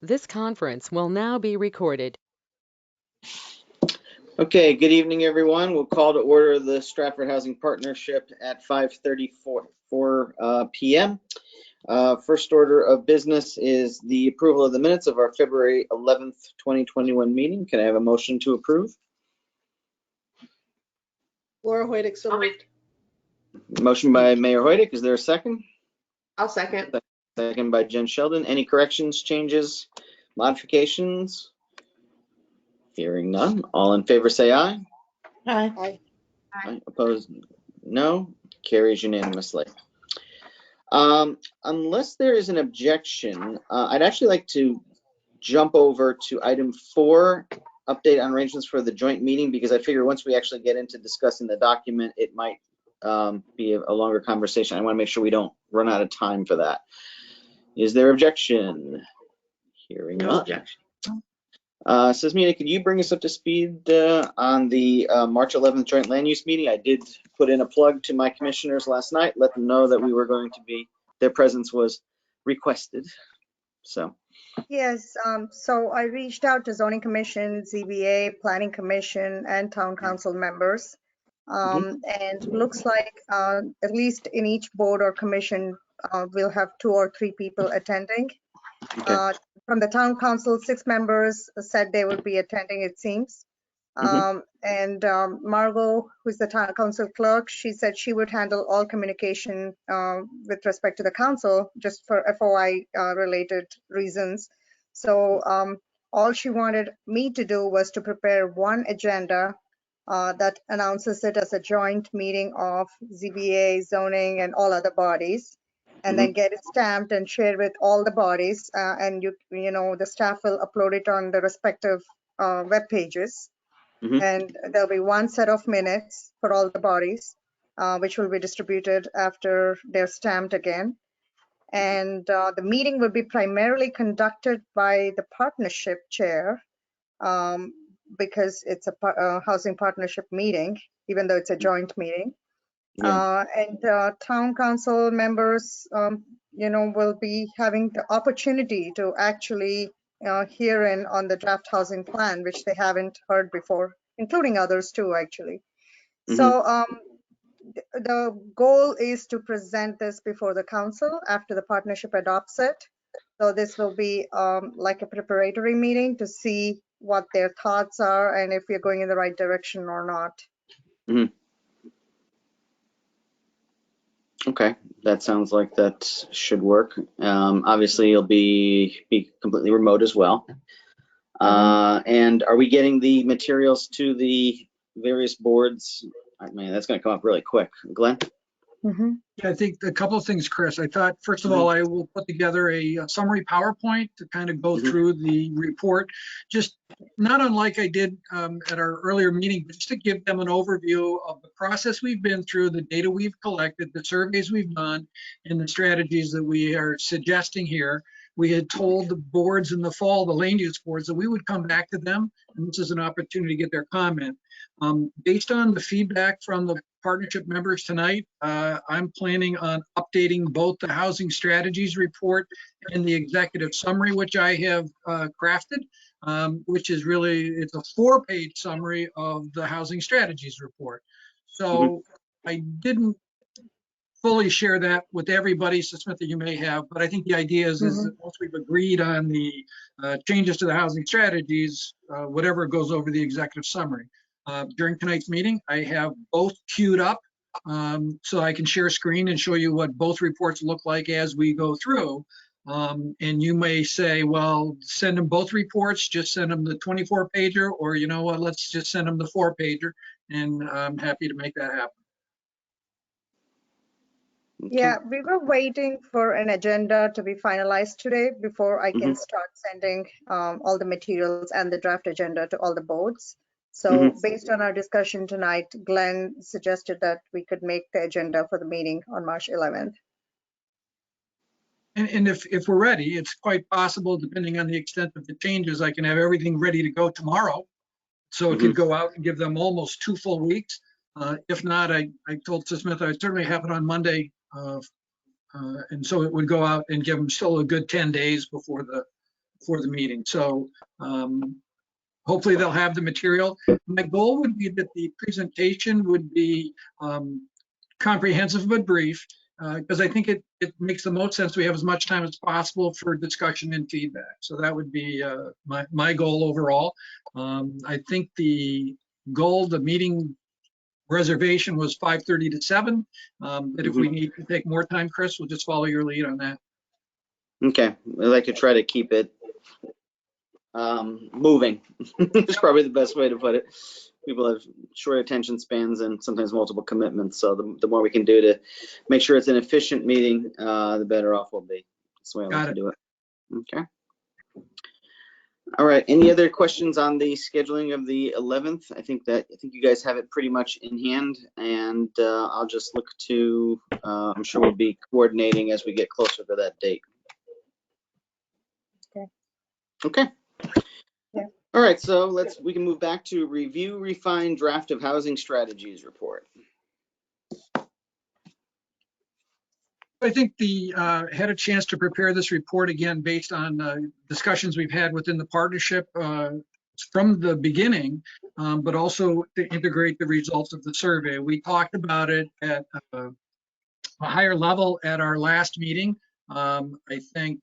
This conference will now be recorded. Okay, good evening, everyone. We'll call to order the Stratford Housing Partnership at 5:34 p.m. First order of business is the approval of the minutes of our February 11th, 2021 meeting. Can I have a motion to approve? Laura Hoydick, so moved. Motion by Mayor Hoydick. Is there a second? I'll second. Second by Jen Sheldon. Any corrections, changes, modifications? Hearing none. All in favor say aye. Aye. Aye. Opposed? No. Carries unanimously. Unless there is an objection, I'd actually like to jump over to item 4, update on arrangements for the joint meeting, because I figure once we actually get into discussing the document, it might be a longer conversation. I want to make sure we don't run out of time for that. Is there objection? Hearing No none. objection. Sismina, could you bring us up to speed on the March 11th joint land use meeting? I did put in a plug to my commissioners last night, let them know that we were going to be, their presence was requested. So. Yes, so I reached out to Zoning Commission, ZBA, Planning Commission, and Town Council members. And looks like at least in each board or commission, we'll have 2 or 3 people attending. Okay. From the Town Council, 6 members said they would be attending, it seems. And Margot, who's the Town Council clerk, she said she would handle all communication with respect to the council, just for FOI related reasons. So all she wanted me to do was to prepare one agenda that announces it as a joint meeting of ZBA, zoning, and all other bodies, and then get it stamped and shared with all the bodies. And you know, the staff will upload it on the respective web pages. And there'll be one set of minutes for all the bodies, which will be distributed after they're stamped again. And the meeting will be primarily conducted by the partnership chair, because it's a housing partnership meeting, even though it's a joint meeting. And town council members, you know, will be having the opportunity to actually hear in on the draft housing plan, which they haven't heard before, including others too, actually. So the goal is to present this before the council after the partnership adopts it. So this will be like a preparatory meeting to see what their thoughts are and if we're going in the right direction or not. Okay, that sounds like that should work. Obviously, you'll be completely remote as well. And are we getting the materials to the various boards? I mean, that's going to come up really quick. Glenn? Yeah, I think a couple of things, Chris. I thought, first of all, I will put together a summary PowerPoint to kind of go through the report, just not unlike I did at our earlier meeting, but just to give them an overview of the process we've been through, the data we've collected, the surveys we've done, and the strategies that we are suggesting here. We had told the boards in the fall, the land use boards, that we would come back to them, and this is an opportunity to get their comment. Based on the feedback from the partnership members tonight, I'm planning on updating both the housing strategies report and the executive summary, which I have crafted, which is really, it's a 4-page summary of the housing strategies report. So I didn't fully share that with everybody, so Smitha, you may have, but I think the idea is that once we've agreed on the changes to the housing strategies, whatever goes over the executive summary. During tonight's meeting, I have both queued up so I can share screen and show you what both reports look like as we go through. And you may say, well, send them both reports, just send them the 24-pager, or you know what, let's just send them the 4-pager, and I'm happy to make that happen. Yeah, we were waiting for an agenda to be finalized today before I can start sending all the materials and the draft agenda to all the boards. So based on our discussion tonight, Glenn suggested that we could make the agenda for the meeting on March 11th. And if we're ready, it's quite possible, depending on the extent of the changes, I can have everything ready to go tomorrow. So it could go out and give them almost 2 full weeks. If not, I told Smith I'd certainly have it on Monday. And so it would go out and give them still a good 10 days before the for the meeting. So hopefully they'll have the material. My goal would be that the presentation would be comprehensive but brief, because I think it makes the most sense. We have as much time as possible for discussion and feedback. So that would be my goal overall. I think the meeting reservation was 5:30 to 7. But if we need to take more time, Chris, we'll just follow your lead on that. Okay, I'd like to try to keep it moving. It's probably the best way to put it. People have short attention spans and sometimes multiple commitments. So the more we can do to make sure it's an efficient meeting, the better off we'll be. That's the way I like to do it. Okay. All right. Any other questions on the scheduling of the 11th? I think you guys have it pretty much in hand, and I'll just look to. I'm sure we'll be coordinating as we get closer to that date. Okay. Okay. Yeah. All right. So we can move back to review, refine draft of housing strategies report. I think had a chance to prepare this report again based on discussions we've had within the partnership from the beginning, but also to integrate the results of the survey. We talked about it at a higher level at our last meeting. I think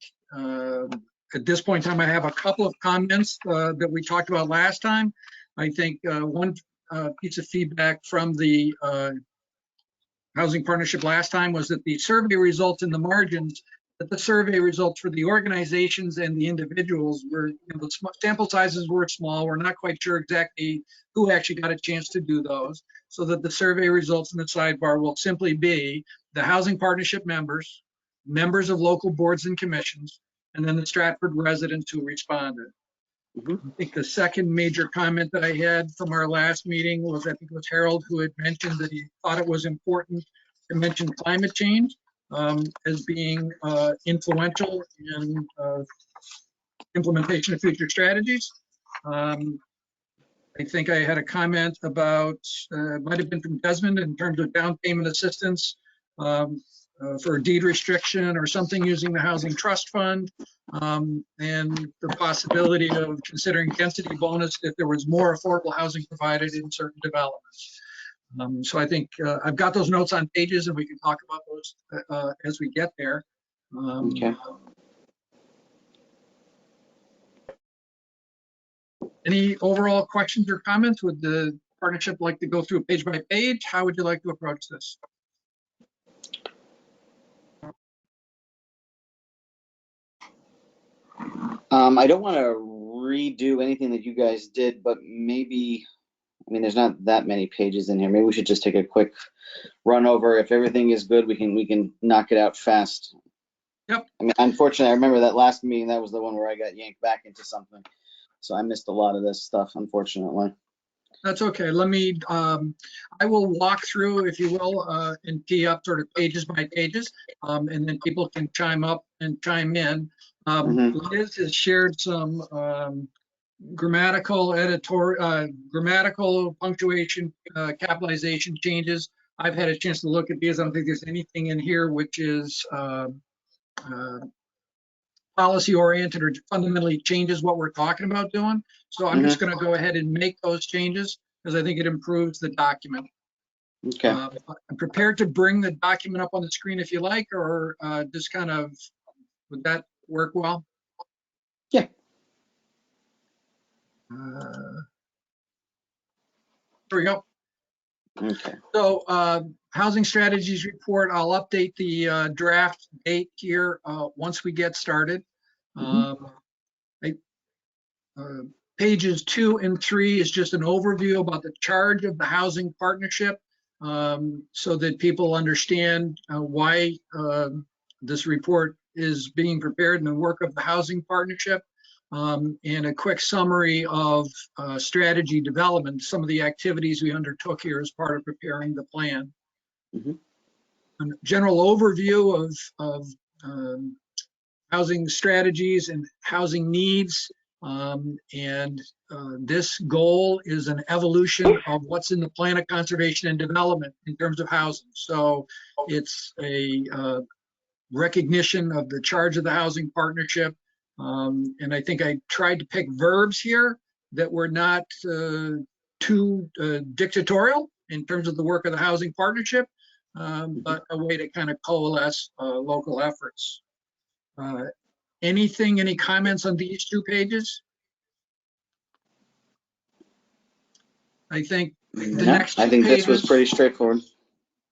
at this point in time, I have a couple of comments that we talked about last time. I think one piece of feedback from the housing partnership last time was that the survey results in the margins, that the survey results for the organizations and the individuals were, the sample sizes were small. We're not quite sure exactly who actually got a chance to do those. So that the survey results in the sidebar will simply be the housing partnership members, members of local boards and commissions, and then the Stratford residents who responded. I think the second major comment that I had from our last meeting was, I think it was Harold who had mentioned that he thought it was important to mention climate change as being influential in implementation of future strategies. I think I had a comment about, might have been from Desmond, in terms of down payment assistance for a deed restriction or something using the housing trust fund, and the possibility of considering density bonus if there was more affordable housing provided in certain developments. So I think I've got those notes on pages, and we can talk about those as we get there. Okay. Any overall questions or comments? Would the partnership like to go through page by page? How would you like to approach this? I don't want to redo anything that you guys did, but maybe, I mean, there's not that many pages in here. Maybe we should just take a quick run over. If everything is good, we can knock it out fast. Yep. I mean, unfortunately, I remember that last meeting, that was the one where I got yanked back into something. So I missed a lot of this stuff, unfortunately. That's okay. Let me, I will walk through, if you will, and tee up sort of pages by pages, and then people can chime up and chime in. Liz has shared some grammatical, grammatical, punctuation, capitalization changes. I've had a chance to look at these. I don't think there's anything in here which is policy oriented or fundamentally changes what we're talking about doing. So I'm just going to go ahead and make those changes because I think it improves the document. Okay. I'm prepared to bring the document up on the screen if you like, or just kind of, would that work well? Yeah. Here we go. Okay. So housing strategies report, I'll update the draft date here once we get started. Pages 2 and 3 is just an overview about the charge of the housing partnership, so that people understand why this report is being prepared and the work of the housing partnership, and a quick summary of strategy development, some of the activities we undertook here as part of preparing the plan. A general overview of housing strategies and housing needs. And this goal is an evolution of what's in the plan of conservation and development in terms of housing. So it's a recognition of the charge of the housing partnership, And I think I tried to pick verbs here that were not too dictatorial in terms of the work of the housing partnership, but a way to kind of coalesce local efforts. Any comments on these 2 pages? I think the next 2 I think pages, this was pretty straightforward.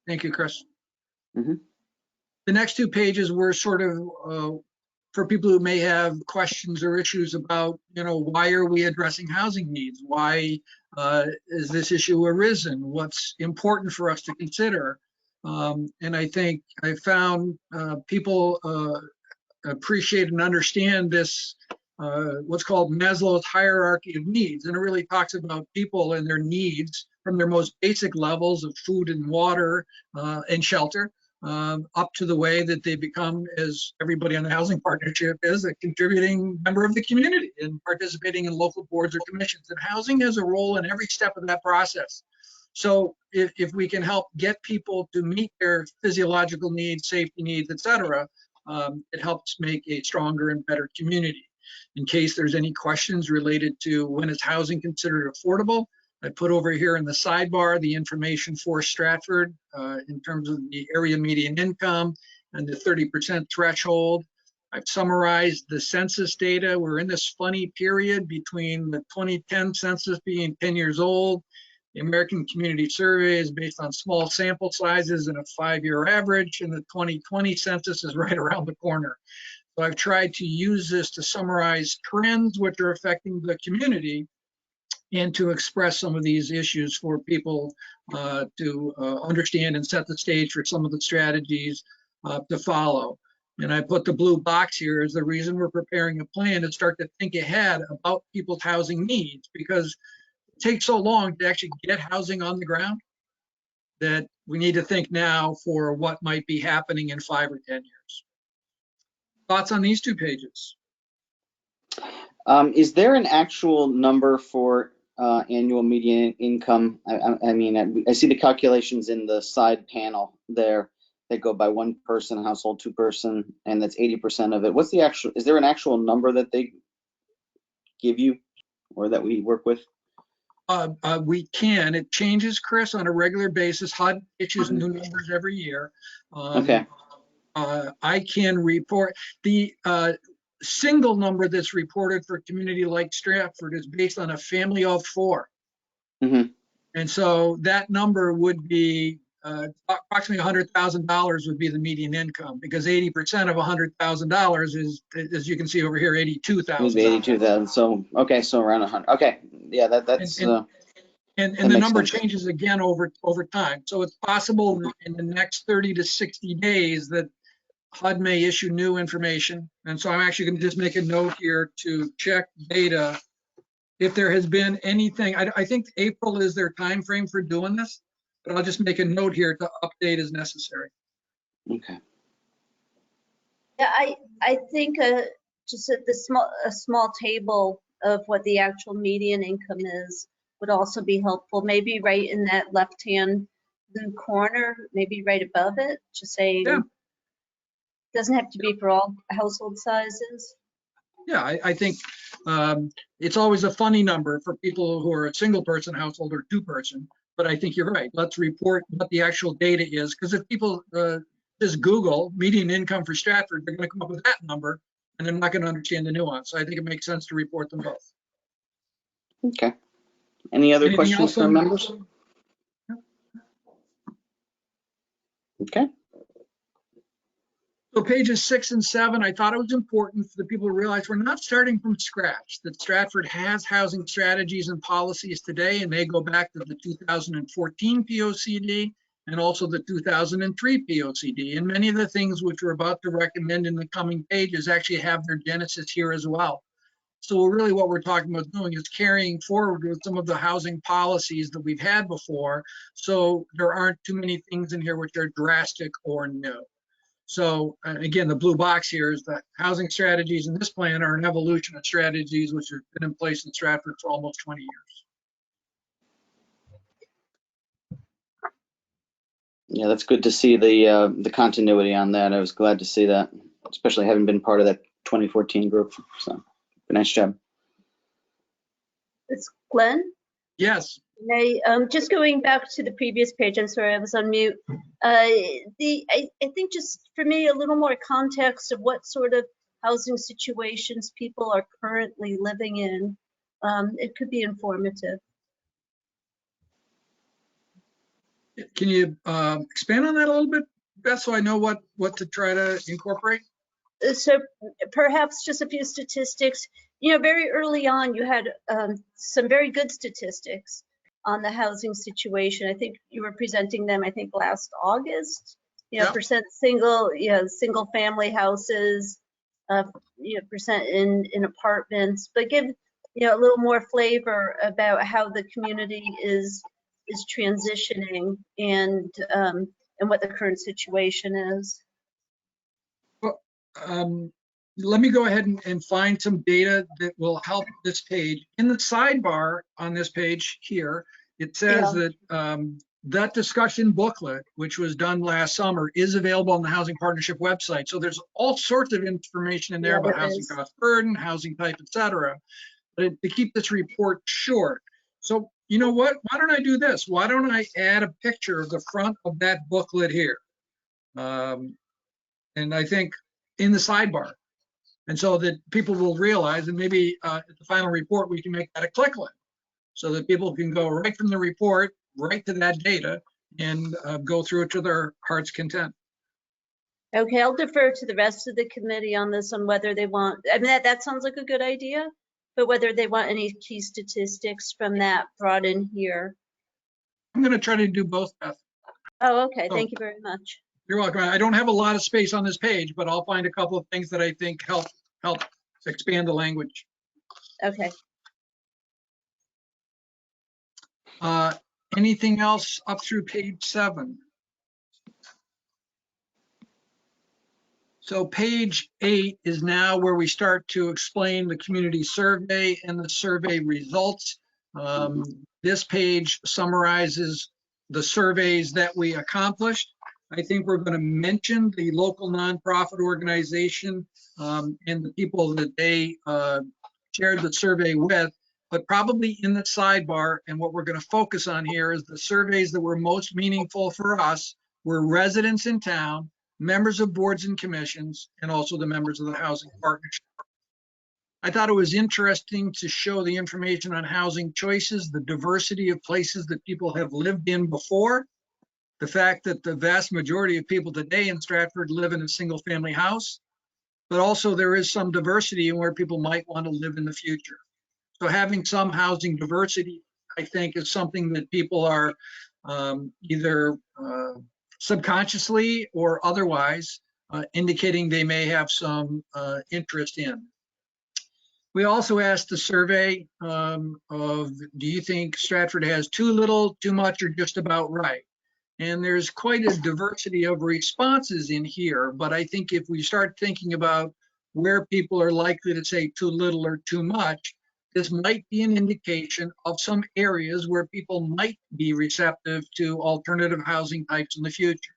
Thank you, Chris. Mhm. The next 2 pages were sort of for people who may have questions or issues about, why are we addressing housing needs? Why is this issue arisen? What's important for us to consider? And I think I found people appreciate and understand this, what's called Maslow's hierarchy of needs. And it really talks about people and their needs from their most basic levels of food and water and shelter, up to the way that they become, as everybody on the housing partnership is, a contributing member of the community and participating in local boards or commissions. And housing has a role in every step of that process. So if we can help get people to meet their physiological needs, safety needs, et cetera, it helps make a stronger and better community. In case there's any questions related to when is housing considered affordable, I put over here in the sidebar the information for Stratford in terms of the area median income and the 30% threshold. I've summarized the census data. We're in this funny period between the 2010 census being 10 years old. The American Community Survey is based on small sample sizes and a 5-year average, and the 2020 census is right around the corner. So I've tried to use this to summarize trends which are affecting the community and to express some of these issues for people to understand and set the stage for some of the strategies to follow. And I put the blue box here as the reason we're preparing a plan to start to think ahead about people's housing needs, because it takes so long to actually get housing on the ground that we need to think now for what might be happening in 5 or 10 years. Thoughts on these 2 pages? Is there an actual number for annual median income? I mean, I see the calculations in the side panel there that go by 1 person, household, 2 person, and that's 80% of it. What's the actual, is there an actual number that they give you or that we work with? We can. It changes, Chris, on a regular basis. HUD issues new numbers every year. Okay. I can report the single number that's reported for a community like Stratford is based on a family of 4. Mm-hmm. And so that number would be approximately $100,000 would be the median income, because 80% of $100,000 is, as you can see over here, $82,000. 82,000. So okay, so around 100. Okay, yeah, that's. And that the number sense. changes again over time. So it's possible in the next 30 to 60 days that HUD may issue new information. And so I'm actually going to just make a note here to check data. If there has been anything, I think April is their time frame for doing this, but I'll just make a note here to update as necessary. Okay. Yeah, I think just a small table of what the actual median income is would also be helpful. Maybe right in that left-hand blue corner, maybe right above it, just saying, Yeah. Doesn't have to be for all household sizes. Yeah, I think it's always a funny number for people who are a single person household or 2 person, but I think you're right. Let's report what the actual data is, because if people just Google median income for Stratford, they're going to come up with that number and they're not going to understand the nuance. So I think it makes sense to report them both. Okay. Any other Anything questions else from on members? Okay. So pages 6 and 7, I thought it was important for the people to realize we're not starting from scratch, that Stratford has housing strategies and policies today, and they go back to the 2014 POCD and also the 2003 POCD. And many of the things which we're about to recommend in the coming pages actually have their genesis here as well. So really what we're talking about doing is carrying forward with some of the housing policies that we've had before, so there aren't too many things in here which are drastic or new. So again, the blue box here is that housing strategies in this plan are an evolution of strategies which have been in place in Stratford for almost 20 years. Yeah, that's good to see the continuity on that. I was glad to see that, especially having been part of that 2014 group. So nice job. It's Glenn. Yes. Just going back to the previous page, I'm sorry, I was on mute. I think just for me, a little more context of what sort of housing situations people are currently living in. It could be informative. Can you expand on that a little bit, Beth, so I know what to try to incorporate? So perhaps just a few statistics. Very early on, you had some very good statistics on the housing situation. I think you were presenting them, I think, last August. Yep. Percent single family houses, percent in apartments, but give a little more flavor about how the community is transitioning and what the current situation is. Well, let me go ahead and find some data that will help this page. In the sidebar on this page here, it says that that discussion booklet, which was done last summer, is available on the Housing Partnership website. So there's all sorts of information in there about housing cost burden, housing type, et cetera. But to keep this report short. So you know what? Why don't I do this? Why don't I add a picture of the front of that booklet here? And I think in the sidebar. And so that people will realize, and maybe at the final report, we can make that a click link so that people can go right from the report, right to that data and go through it to their heart's content. Okay, I'll defer to the rest of the committee on this, on whether they want, I mean, that sounds like a good idea, but whether they want any key statistics from that brought in here. I'm going to try to do both, Beth. Oh, okay, thank you very much. You're welcome. I don't have a lot of space on this page, but I'll find a couple of things that I think help expand the language. Okay. Anything else up through page 7? So page 8 is now where we start to explain the community survey and the survey results. This page summarizes the surveys that we accomplished. I think we're going to mention the local nonprofit organization and the people that they shared the survey with, but probably in the sidebar. And what we're going to focus on here is the surveys that were most meaningful for us were residents in town, members of boards and commissions, and also the members of the housing partnership. I thought it was interesting to show the information on housing choices, the diversity of places that people have lived in before, the fact that the vast majority of people today in Stratford live in a single family house, but also there is some diversity in where people might want to live in the future. So having some housing diversity, I think, is something that people are either subconsciously or otherwise indicating they may have some interest in. We also asked the survey of, do you think Stratford has too little, too much, or just about right? And there's quite a diversity of responses in here, but I think if we start thinking about where people are likely to say too little or too much, this might be an indication of some areas where people might be receptive to alternative housing types in the future.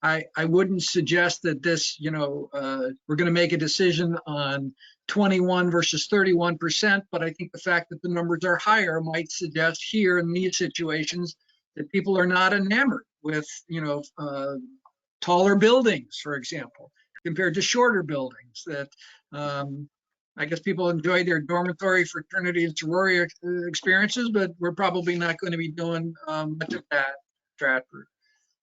I wouldn't suggest that this, we're going to make a decision on 21 versus 31%, but I think the fact that the numbers are higher might suggest here in these situations that people are not enamored with, taller buildings, for example, compared to shorter buildings. That I guess people enjoy their dormitory, fraternity, and sorority experiences, but we're probably not going to be doing much of that, Stratford.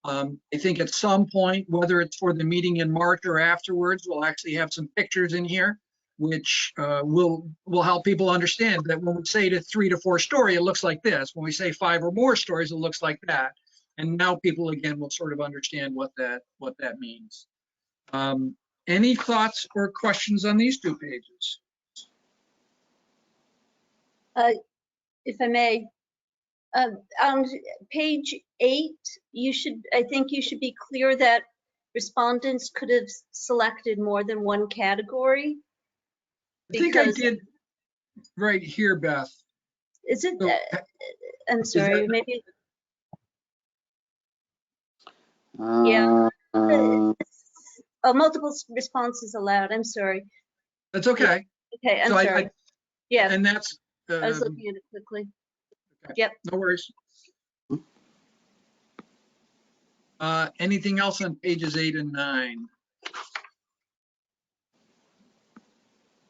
I think at some point, whether it's for the meeting in March or afterwards, we'll actually have some pictures in here, which will help people understand that when we say to 3 to 4 story, it looks like this. When we say 5 or more stories, it looks like that. And now people again will sort of understand what that means. Any thoughts or questions on these 2 pages? If I may, on page 8, I think you should be clear that respondents could have selected more than one category. I think I did right here, Beth. Is it? So, I'm sorry, that, maybe. Yeah. Oh, multiple responses allowed. I'm sorry. That's okay. Okay, I'm So sorry. Yeah, and that's, I was looking at it quickly. Yep. no worries. Anything else on pages 8 and 9?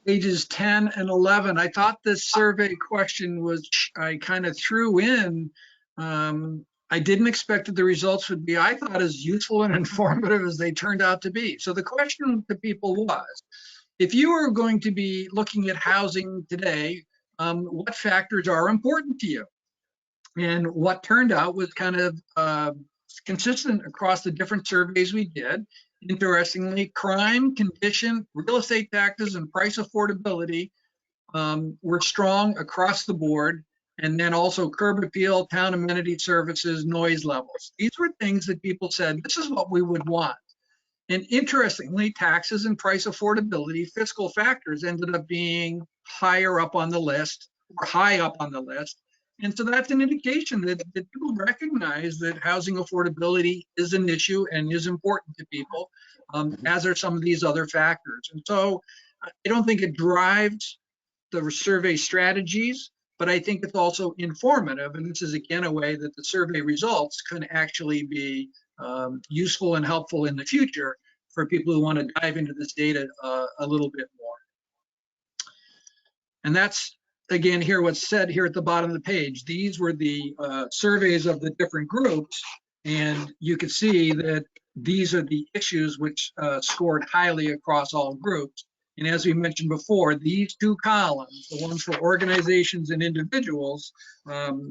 Pages 10 and 11, I thought this survey question was, I kind of threw in. I didn't expect that the results would be, I thought, as useful and informative as they turned out to be. So the question to people was, if you are going to be looking at housing today, what factors are important to you? And what turned out was kind of consistent across the different surveys we did. Interestingly, crime, condition, real estate taxes, and price affordability were strong across the board. And then also curb appeal, town amenity services, noise levels. These were things that people said, this is what we would want. And interestingly, taxes and price affordability, fiscal factors ended up being higher up on the list, or high up on the list. And so that's an indication that people recognize that housing affordability is an issue and is important to people, as are some of these other factors. And so I don't think it drives the survey strategies, but I think it's also informative. And this is, again, a way that the survey results can actually be useful and helpful in the future for people who want to dive into this data a little bit more. And that's, again, here what's said here at the bottom of the page. These were the surveys of the different groups, and you can see that these are the issues which scored highly across all groups. And as we mentioned before, these two columns, the ones for organizations and individuals,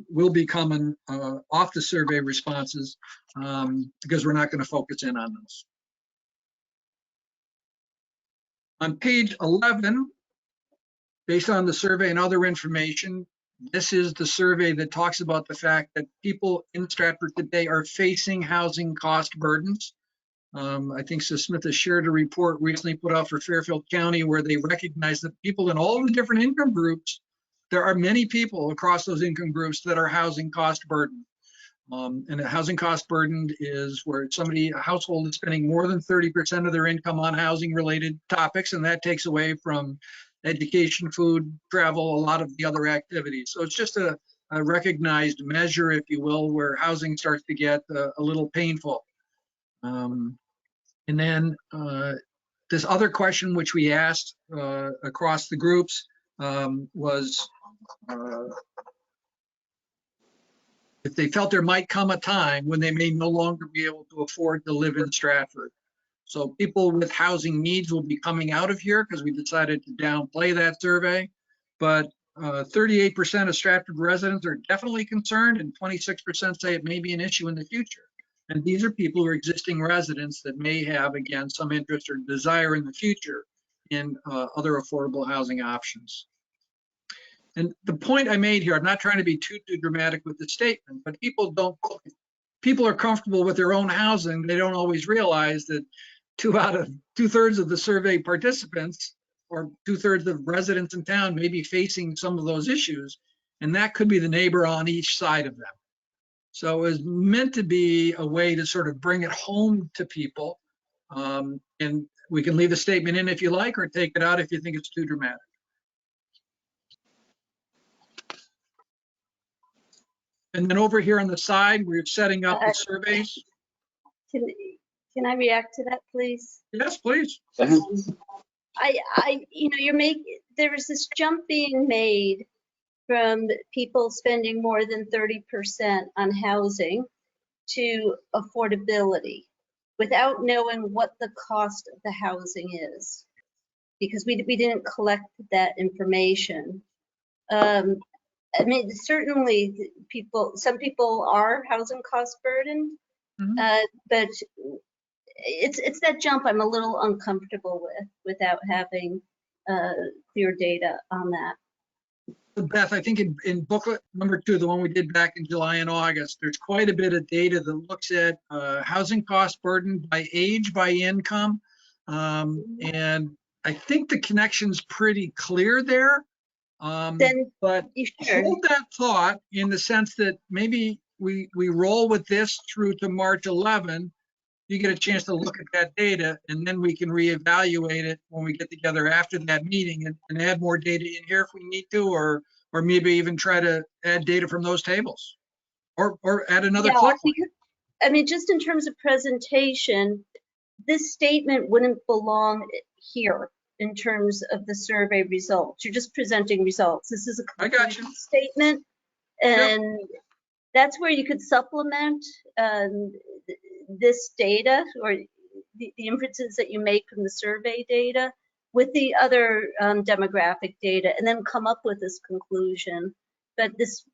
will be coming off the survey responses because we're not going to focus in on those. On page 11, based on the survey and other information, this is the survey that talks about the fact that people in Stratford today are facing housing cost burdens. I think Smith has shared a report recently put out for Fairfield County where they recognize that people in all the different income groups, there are many people across those income groups that are housing cost burdened. And a housing cost burdened is where a household is spending more than 30% of their income on housing related topics, and that takes away from education, food, travel, a lot of the other activities. So it's just a recognized measure, if you will, where housing starts to get a little painful. And then this other question which we asked across the groups was if they felt there might come a time when they may no longer be able to afford to live in Stratford. So people with housing needs will be coming out of here because we decided to downplay that survey. But 38% of Stratford residents are definitely concerned, and 26% say it may be an issue in the future. And these are people who are existing residents that may have, again, some interest or desire in the future in other affordable housing options. And the point I made here, I'm not trying to be too dramatic with the statement, but people are comfortable with their own housing. They don't always realize that two-thirds of the survey participants or 2/3 of residents in town may be facing some of those issues, and that could be the neighbor on each side of them. So it was meant to be a way to sort of bring it home to people. And we can leave the statement in if you like, or take it out if you think it's too dramatic. And then over here on the side, we're setting up the surveys. Can I react to that, please? Yes, please. There was this jump being made from people spending more than 30% on housing to affordability without knowing what the cost of the housing is, because we didn't collect that information. I mean, certainly some people are housing cost burdened, but it's that jump I'm a little uncomfortable with without having clear data on that. Beth, I think in booklet number 2, the one we did back in July and August, there's quite a bit of data that looks at housing cost burden by age, by income. And I think the connection's pretty clear there. But hold that thought in the sense that maybe we roll with this through to March 11. you get a chance to look at that data, and then we can reevaluate it when we get together after that meeting and add more data in here if we need to, or maybe even try to add data from those tables, or add another Yeah, click. because, I mean, just in terms of presentation, this statement wouldn't belong here in terms of the survey results. You're just presenting results. This is a I got you. conclusion statement, and that's where you could supplement this data or the inferences that you make from the survey data with the other demographic data, and then come up with this conclusion. But this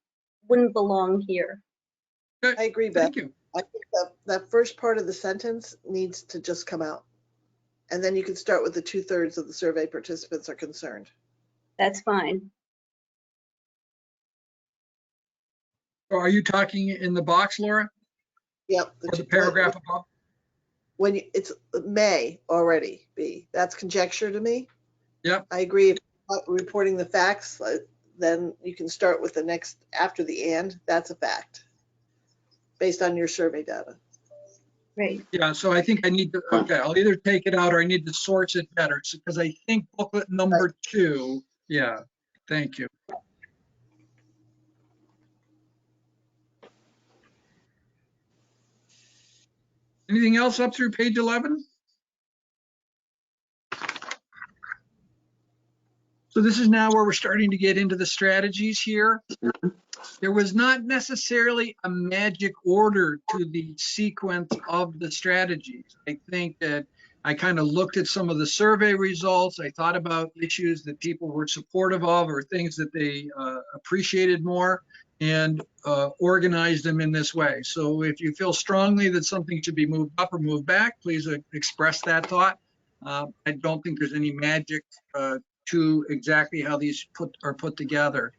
wouldn't belong here. I agree, Beth. Thank you. I think that first part of the sentence needs to just come out. And then you can start with the 2/3 of the survey participants are concerned. That's fine. So are you talking in the box, Laura, Yep. or the paragraph above? When it's may already be, that's conjecture to me. Yep. I agree. If reporting the facts, then you can start with the next after the and. That's a fact based on your survey data. Great. Yeah, so I think I need to, okay, I'll either take it out or I need to source it better, because I think booklet number 2, yeah, thank you. Anything else up through page 11? So this is now where we're starting to get into the strategies here. There was not necessarily a magic order to the sequence of the strategies. I think that I kind of looked at some of the survey results. I thought about issues that people were supportive of or things that they appreciated more, and organized them in this way. So if you feel strongly that something should be moved up or moved back, please express that thought. I don't think there's any magic to exactly how these are put together.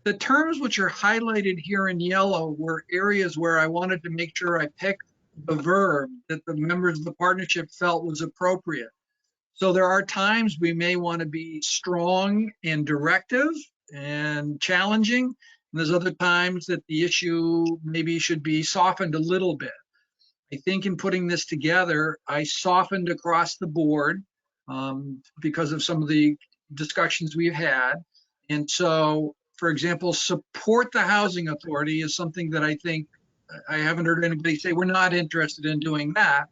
The terms which are highlighted here in yellow were areas where I wanted to make sure I picked the verb that the members of the partnership felt was appropriate. So there are times we may want to be strong and directive and challenging. And there's other times that the issue maybe should be softened a little bit. I think in putting this together, I softened across the board because of some of the discussions we've had. And so, for example, support the housing authority is something that I think I haven't heard anybody say we're not interested in doing that.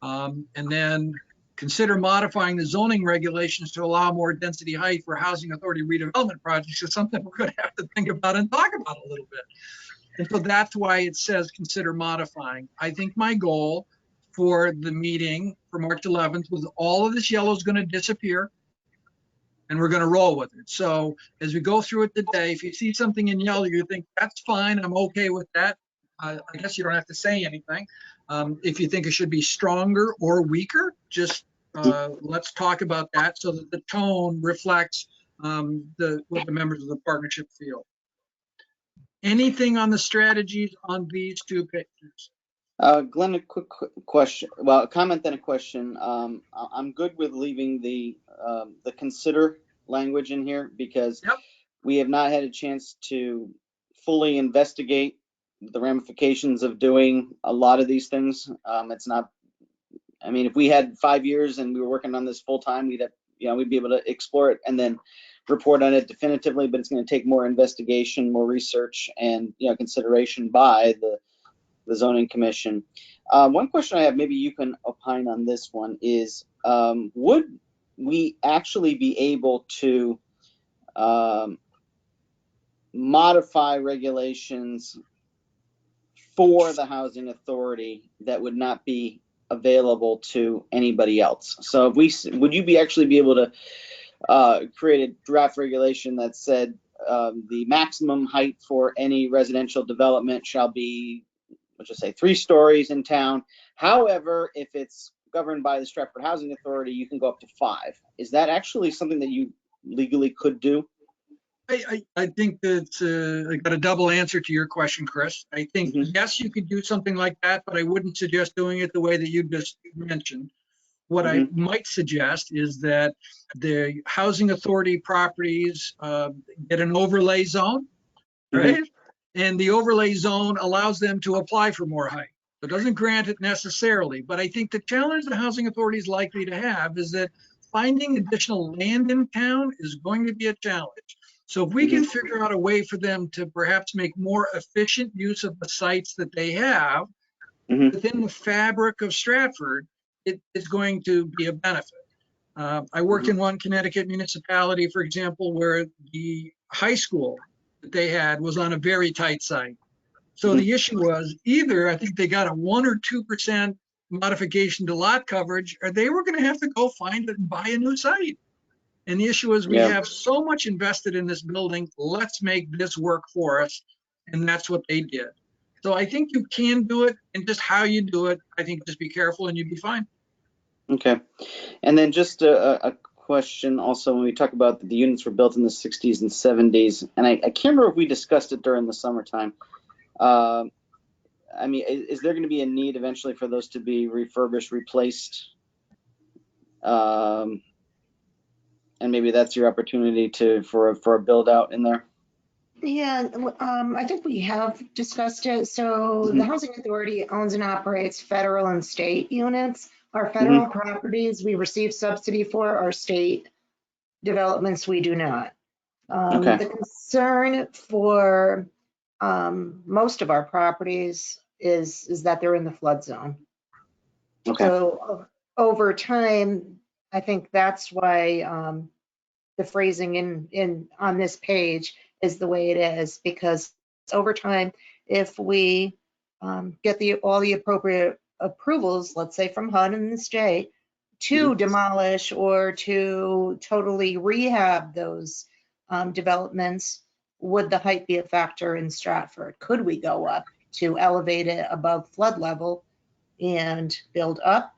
And then consider modifying the zoning regulations to allow more density height for housing authority redevelopment projects is something we're going to have to think about and talk about a little bit. And so that's why it says consider modifying. I think my goal for the meeting for March 11th was all of this yellow is going to disappear and we're going to roll with it. So as we go through it today, if you see something in yellow, you think that's fine, I'm okay with that. I guess you don't have to say anything. If you think it should be stronger or weaker, just let's talk about that so that the tone reflects what the members of the partnership feel. Anything on the strategies on these 2 pages? Glenn, a quick question. Well, a comment then a question. I'm good with leaving the consider language in here because we have not had a chance to fully investigate the ramifications of doing a lot of these things. It's not. I mean, if we had 5 years and we were working on this full time, we'd be able to explore it and then report on it definitively. But it's going to take more investigation, more research, and consideration by the zoning commission. One question I have, maybe you can opine on this one, is would we actually be able to modify regulations for the housing authority that would not be available to anybody else? So would you actually be able to create a draft regulation that said the maximum height for any residential development shall be, let's just say, 3 stories in town. However, if it's governed by the Stratford Housing Authority, you can go up to 5. Is that actually something that you legally could do? I think that I got a double answer to your question, Chris. I think, yes, you could do something like that, but I wouldn't suggest doing it the way that you just mentioned. What I might suggest is that the housing authority properties get an overlay zone, right? And the overlay zone allows them to apply for more height. It doesn't grant it necessarily, but I think the challenge the housing authority is likely to have is that finding additional land in town is going to be a challenge. So if we can figure out a way for them to perhaps make more efficient use of the sites that they have within the fabric of Stratford, it is going to be a benefit. I worked in one Connecticut municipality, for example, where the high school that they had was on a very tight site. So the issue was either I think they got a 1 or 2% modification to lot coverage, or they were going to have to go find it and buy a new site. And the issue is we have so much invested in this building, let's make this work for us. And that's what they did. So I think you can do it, and just how you do it, I think just be careful and you'll be fine. Okay. And then just a question also, when we talk about the units were built in the 60s and 70s, and I can't remember if we discussed it during the summertime. I mean, is there going to be a need eventually for those to be refurbished, replaced? And maybe that's your opportunity for a build out in there. Yeah, I think we have discussed it. So the Housing Authority owns and operates federal and state units. Our federal properties we receive subsidy for, our state developments we do not. The concern for most of our properties is that they're in the flood zone. So over time, I think that's why the phrasing in on this page is the way it is, because over time, if we get all the appropriate approvals, let's say from HUD and the state, to demolish or to totally rehab those developments, would the height be a factor in Stratford? Could we go up to elevate it above flood level and build up?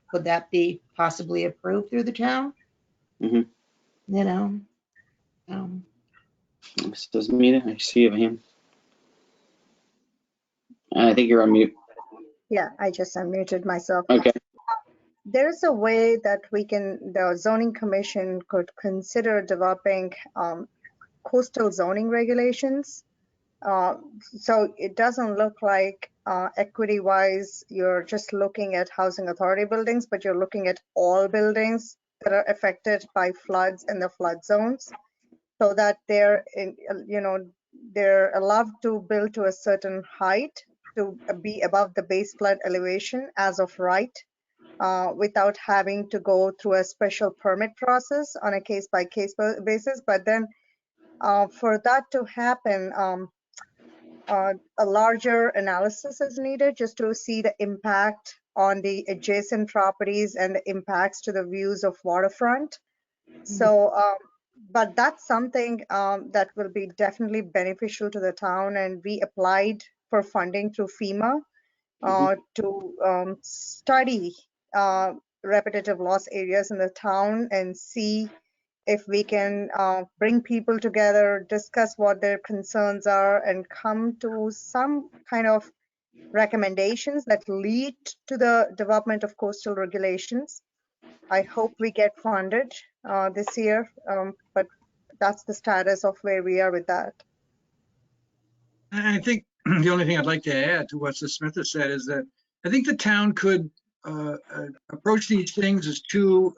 Could that be possibly approved through the town? You know, Mrs. Mita, I see you, hand. I think you're on mute. Yeah, I just unmuted myself. Okay. There's a way that the zoning commission could consider developing coastal zoning regulations. So it doesn't look like equity-wise, you're just looking at housing authority buildings, but you're looking at all buildings that are affected by floods in the flood zones, so that they're allowed to build to a certain height to be above the base flood elevation as of right, without having to go through a special permit process on a case-by-case basis. But then for that to happen, a larger analysis is needed just to see the impact on the adjacent properties and the impacts to the views of waterfront. So, but that's something that will be definitely beneficial to the town, and we applied for funding through FEMA to study repetitive loss areas in the town and see if we can bring people together, discuss what their concerns are, and come to some kind of recommendations that lead to the development of coastal regulations. I hope we get funded this year, but that's the status of where we are with that. I think the only thing I'd like to add to what Smith has said is that I think the town could approach these things as two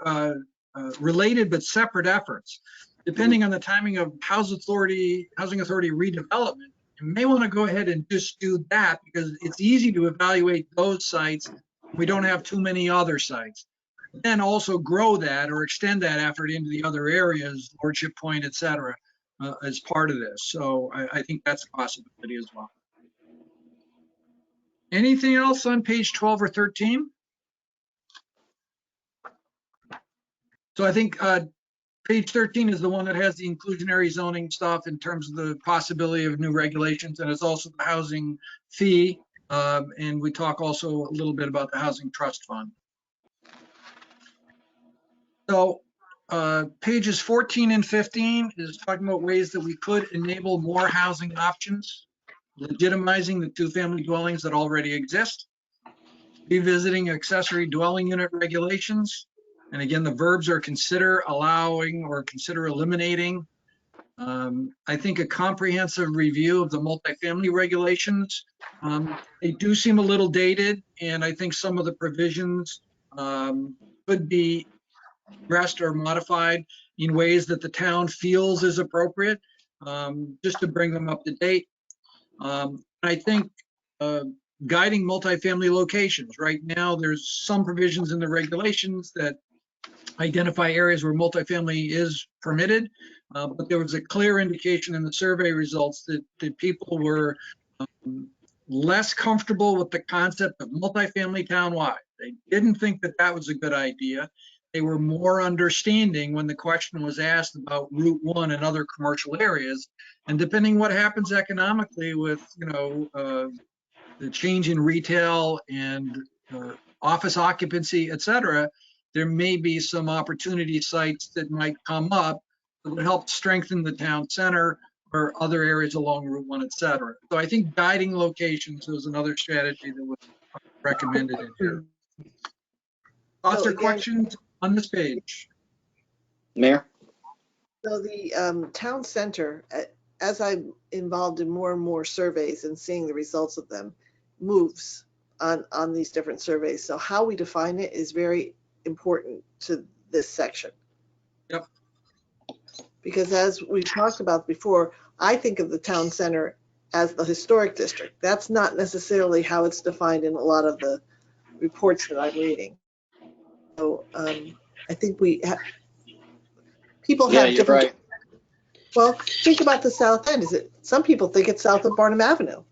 related but separate efforts. Depending on the timing of housing authority redevelopment, you may want to go ahead and just do that, because it's easy to evaluate those sites. We don't have too many other sites. Then also grow that or extend that effort into the other areas, Lordship Point, et cetera, as part of this. So I think that's a possibility as well. Anything else on page 12 or 13? So I think page 13 is the one that has the inclusionary zoning stuff in terms of the possibility of new regulations, and it's also the housing fee. And we talk also a little bit about the housing trust fund. So pages 14 and 15 is talking about ways that we could enable more housing options, legitimizing the two-family dwellings that already exist, revisiting accessory dwelling unit regulations. And again, the verbs are consider allowing or consider eliminating. I think a comprehensive review of the multifamily regulations, they do seem a little dated, and I think some of the provisions could be addressed or modified in ways that the town feels is appropriate, just to bring them up to date. I think guiding multifamily locations. Right now, there's some provisions in the regulations that identify areas where multifamily is permitted, but there was a clear indication in the survey results that people were less comfortable with the concept of multifamily townwide. They didn't think that that was a good idea. They were more understanding when the question was asked about Route 1 and other commercial areas. And depending what happens economically with, the change in retail and office occupancy, et cetera, there may be some opportunity sites that might come up that would help strengthen the town center or other areas along Route 1, et cetera. So I think guiding locations is another strategy that was recommended in here. Thoughts or questions on this page? Mayor? So the town center, as I'm involved in more and more surveys and seeing the results of them, moves on these different surveys. So how we define it is very important to this section. Yep. Because as we've talked about before, I think of the town center as the historic district. That's not necessarily how it's defined in a lot of the reports that I'm reading. So I think people have different. Right. Well, think about the South End. Some people think it's south of Barnum Avenue.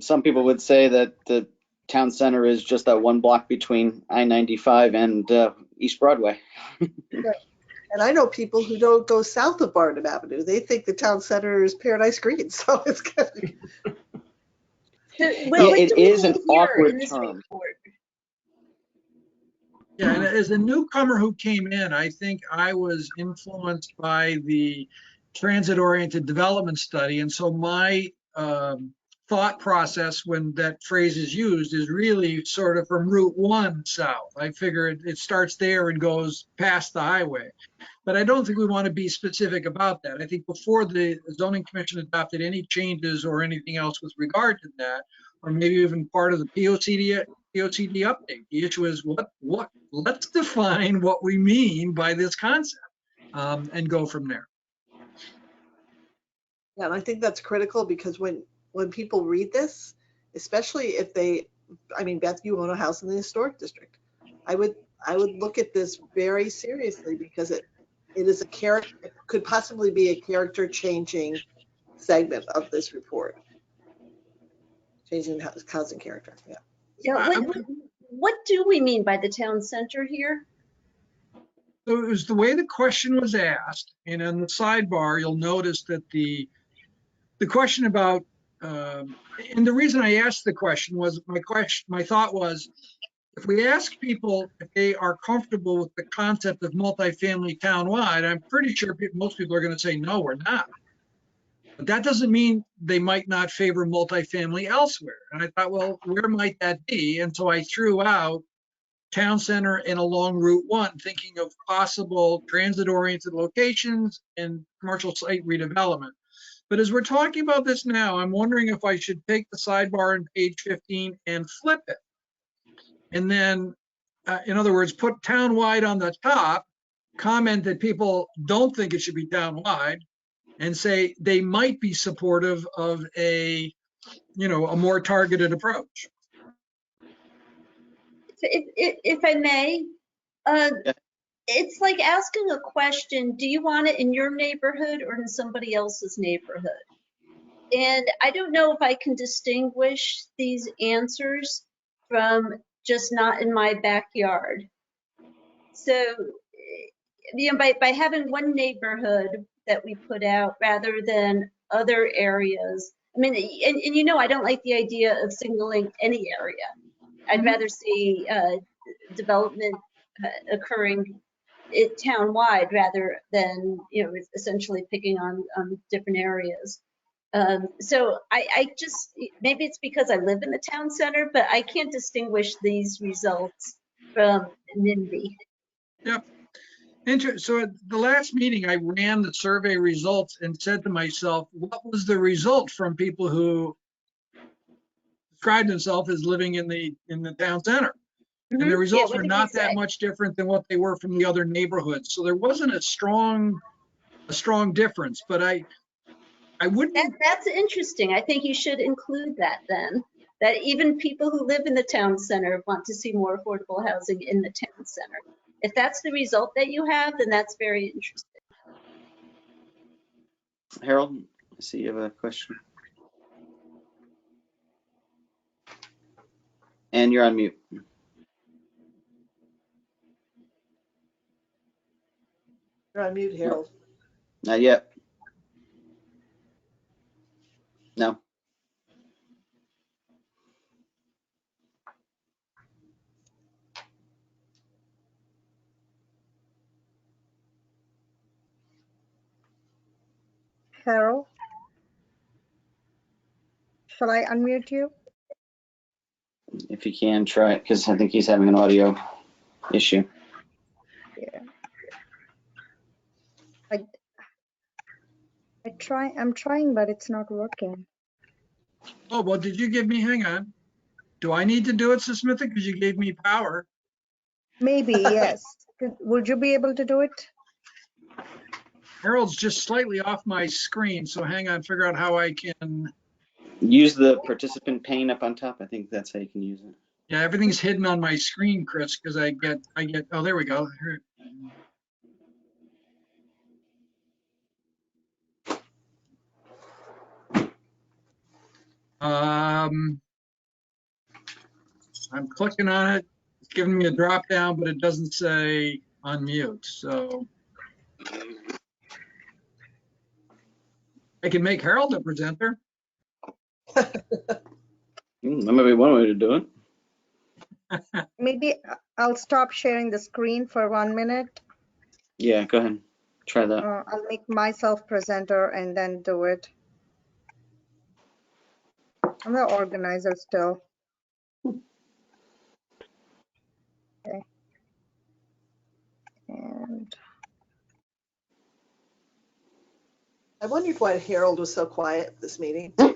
Some people would say that the town center is just that one block between I-95 and East Broadway. Right. And I know people who don't go south of Barnum Avenue. They think the town center is Paradise Green. So it's good. It is an awkward term. Yeah, and as a newcomer who came in, I think I was influenced by the transit-oriented development study. And so my thought process when that phrase is used is really sort of from Route 1 south. I figure it starts there and goes past the highway. But I don't think we want to be specific about that. I think before the zoning commission adopted any changes or anything else with regard to that, or maybe even part of the POCD update, the issue is let's define what we mean by this concept and go from there. Yeah, and I think that's critical because when people read this, especially if Beth, you own a house in the historic district. I would look at this very seriously because it is it could possibly be a character changing segment of this report. Changing housing character. Yeah. Yeah. What do we mean by the town center here? So it was the way the question was asked, and in the sidebar, you'll notice that the question about, and the reason I asked the question was my thought was, if we ask people if they are comfortable with the concept of multifamily townwide, I'm pretty sure most people are going to say, no, we're not. But that doesn't mean they might not favor multifamily elsewhere. And I thought, well, where might that be? And so I threw out town center and along Route 1, thinking of possible transit-oriented locations and commercial site redevelopment. But as we're talking about this now, I'm wondering if I should take the sidebar on page 15 and flip it. And then, in other words, put townwide on the top, comment that people don't think it should be townwide, and say they might be supportive of a more targeted approach. If I may, it's like asking a question, do you want it in your neighborhood or in somebody else's neighborhood? And I don't know if I can distinguish these answers from just not in my backyard. So, by having one neighborhood that we put out rather than other areas, I mean, and I don't like the idea of signaling any area. I'd rather see development occurring town-wide rather than, essentially picking on different areas. So I just, maybe it's because I live in the town center, but I can't distinguish these results from NIMBY. Yep. So at the last meeting, I ran the survey results and said to myself, what was the result from people who described themselves as living in the town center? And the Yeah, results what were did you not that say? much different than what they were from the other neighborhoods. So there wasn't a strong difference, but I wouldn't. That's interesting. I think you should include that then, that even people who live in the town center want to see more affordable housing in the town center. If that's the result that you have, then that's very interesting. Harold, I see you have a question. And you're on mute. You're on mute, Harold. Not yet. No. Harold, shall I unmute you? If you can, try it, because I think he's having an audio issue. Yeah. I'm trying, but it's not working. Oh, well, did you give me, hang on. Do I need to do it, Smitha? Because you gave me power. Maybe, yes. Would you be able to do it? Harold's just slightly off my screen, so hang on, figure out how I can. Use the participant pane up on top. I think that's how you can use it. Yeah, everything's hidden on my screen, Chris, because I get, oh, there we go. I'm clicking on it. It's giving me a drop down, but it doesn't say unmute. So I can make Harold a presenter. That might be one way to do it. Maybe I'll stop sharing the screen for 1 minute. Yeah, go ahead. Try that. I'll make myself presenter and then do it. I'm the organizer still. Okay. And I wondered why Harold was so quiet at this meeting. I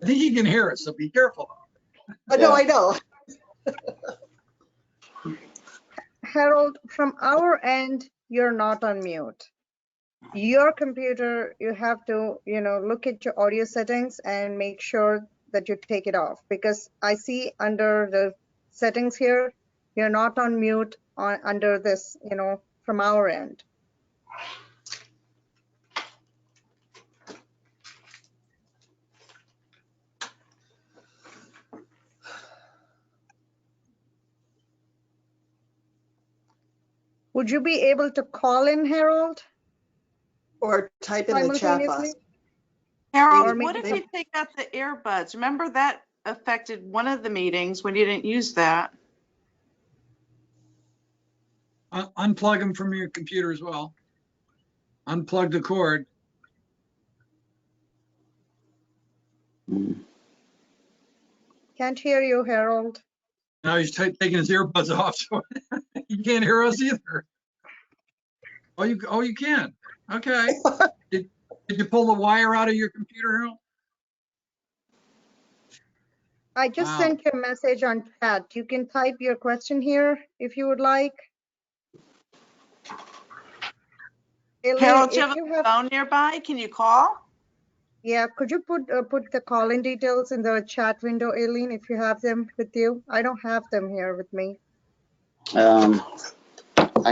think he can hear us, so be careful. Oh, no, I know. Harold, from our end, you're not on mute. Your computer, you have to, look at your audio settings and make sure that you take it off, because I see under the settings here, you're not on mute under this, from our end. Would you be able to call in, Harold? Or type in the chat box. Simultaneously? Harold, Maybe- what if you take out the earbuds? Remember that affected one of the meetings when you didn't use that. Unplug them from your computer as well. Unplug the cord. Can't hear you, Harold. Now he's taking his earbuds off, so he can't hear us either. Oh, you can. Okay. Did you pull the wire out of your computer, Harold? I just sent you a message on chat. You can type your question here if you would like. Elaine, Harold, do you if have you a phone nearby? Can you call? Yeah, could you put the call-in details in the chat window, Aileen, if you have them with you? I don't have them here with me. I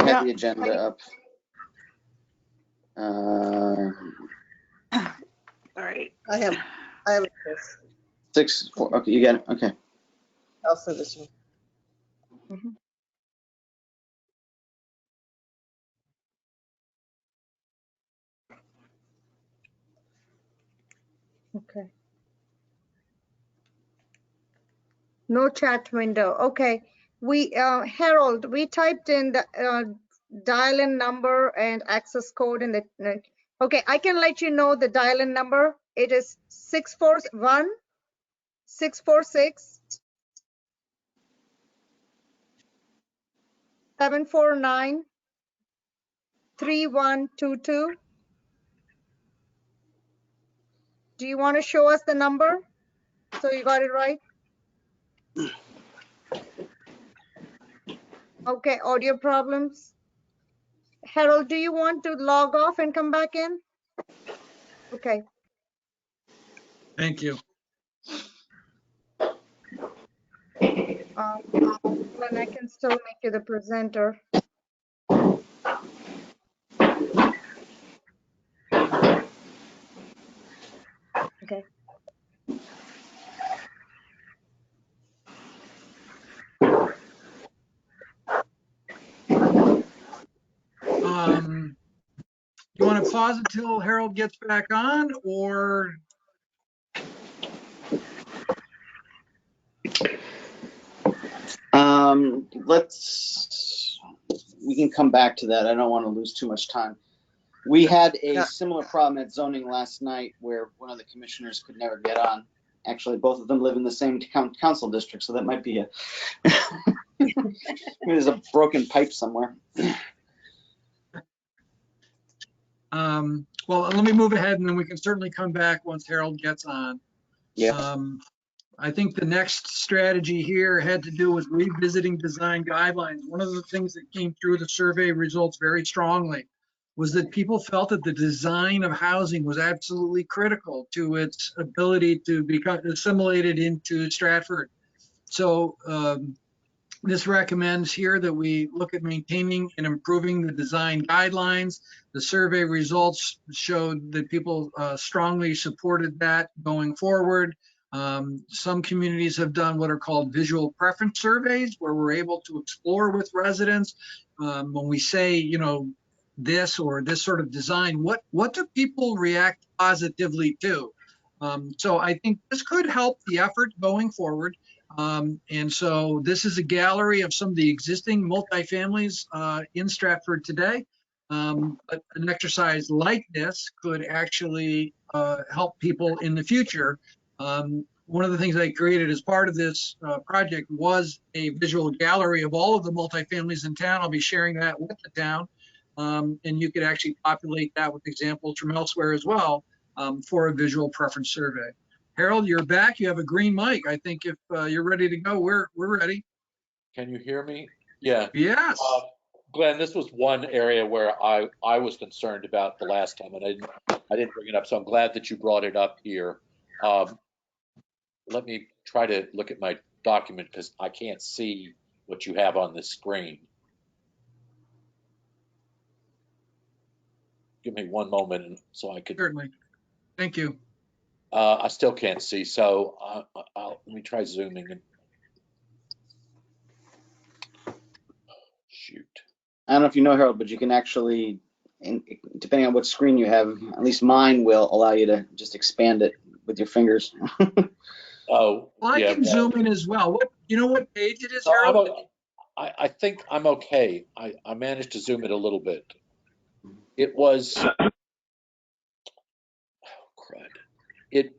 had the agenda up. All right. I have it. 6, 4. Okay, you got it. Okay. I'll send this one. Mhm. Okay. No chat window. Okay. Harold, we typed in the dial-in number and access code in the. Okay, I can let you know the dial-in number. It is 641-646. 749-3122. Do you want to show us the number? So you got it right? Okay, audio problems. Harold, do you want to log off and come back in? Okay. Thank you. Glenn, I can still make you the presenter. Okay. You want to pause until Harold gets back on, or? We can come back to that. I don't want to lose too much time. We had a Yeah. similar problem at zoning last night where one of the commissioners could never get on. Actually, both of them live in the same council district, so that might be there's a broken pipe somewhere. Well, let me move ahead and then we can certainly come back once Harold gets on. Yeah. I think the next strategy here had to do with revisiting design guidelines. One of the things that came through the survey results very strongly was that people felt that the design of housing was absolutely critical to its ability to become assimilated into Stratford. So this recommends here that we look at maintaining and improving the design guidelines. The survey results showed that people strongly supported that going forward. Some communities have done what are called visual preference surveys, where we're able to explore with residents when we say, you know, this or this sort of design, what do people react positively to? So I think this could help the effort going forward. And so this is a gallery of some of the existing multifamilies in Stratford today. But an exercise like this could actually help people in the future. One of the things I created as part of this project was a visual gallery of all of the multifamilies in town. I'll be sharing that with the town. And you could actually populate that with examples from elsewhere as well for a visual preference survey. Harold, you're back. You have a green mic. I think if you're ready to go, we're ready. Can you hear me? Yeah. Yes. Glenn, this was one area where I was concerned about the last time, and I didn't bring it up. So I'm glad that you brought it up here. Let me try to look at my document because I can't see what you have on the screen. Give me one moment so I could. Certainly. Thank you. I still can't see, so let me try zooming. Shoot. I don't know if you know, Harold, but you can actually, depending on what screen you have, at least mine will allow you to just expand it with your fingers. Oh, well, I can zoom in as well. You know what page it is, so Harold? I think I'm okay. I managed to zoom it a little bit. It was, oh, crud.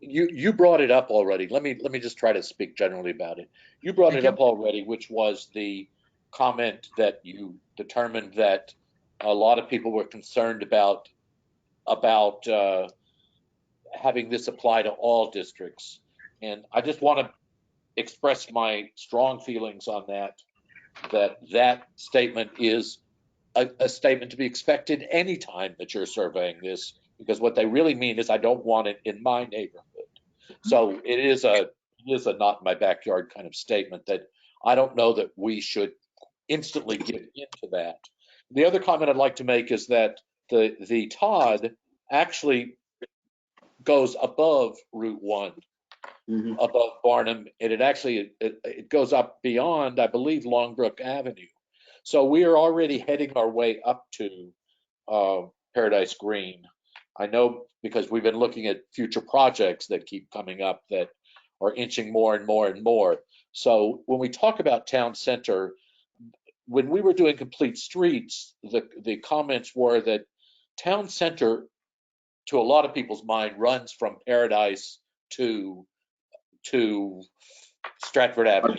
You brought it up already. Let me just try to speak generally about it. You brought it up already, which was the comment that you determined that a lot of people were concerned about having this apply to all districts. And I just want to express my strong feelings on that statement is a statement to be expected anytime that you're surveying this, because what they really mean is I don't want it in my neighborhood. So it is a not in my backyard kind of statement that I don't know that we should instantly get into that. The other comment I'd like to make is that the Todd actually goes above Route 1, above Barnum, and it goes up beyond, I believe, Longbrook Avenue. So we are already heading our way up to Paradise Green. I know because we've been looking at future projects that keep coming up that are inching more and more and more. So when we talk about town center, when we were doing complete streets, the comments were that town center, to a lot of people's mind, runs from Paradise to Stratford Avenue.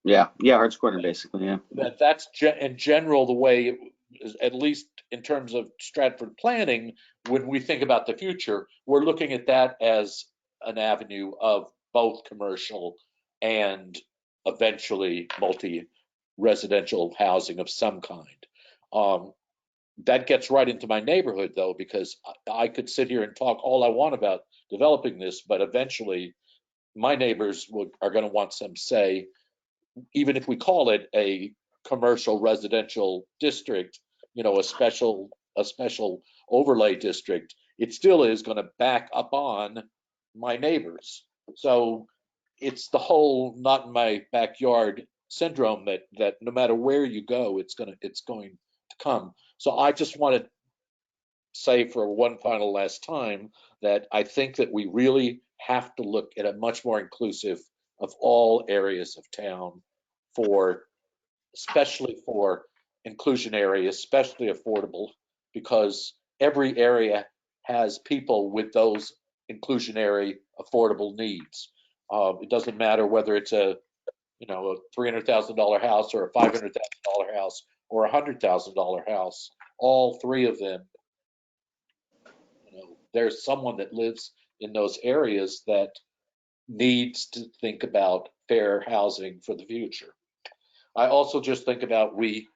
Yeah, Hart's Corner, basically, yeah. That's in general the way, it is, at least in terms of Stratford planning, when we think about the future, we're looking at that as an avenue of both commercial and eventually multi-residential housing of some kind. That gets right into my neighborhood, though, because I could sit here and talk all I want about developing this, but eventually my neighbors are going to want some say, even if we call it a commercial residential district, a special overlay district, it still is going to back up on my neighbors. So it's the whole not in my backyard syndrome that no matter where you go, it's going to come. So I just want to say for one final last time that I think that we really have to look at a much more inclusive of all areas of town especially for inclusionary, especially affordable, because every area has people with those inclusionary, affordable needs. It doesn't matter whether it's a $300,000 house or a $500,000 house or a $100,000 house. All three of them, there's someone that lives in those areas that needs to think about fair housing for the future. I also just think about we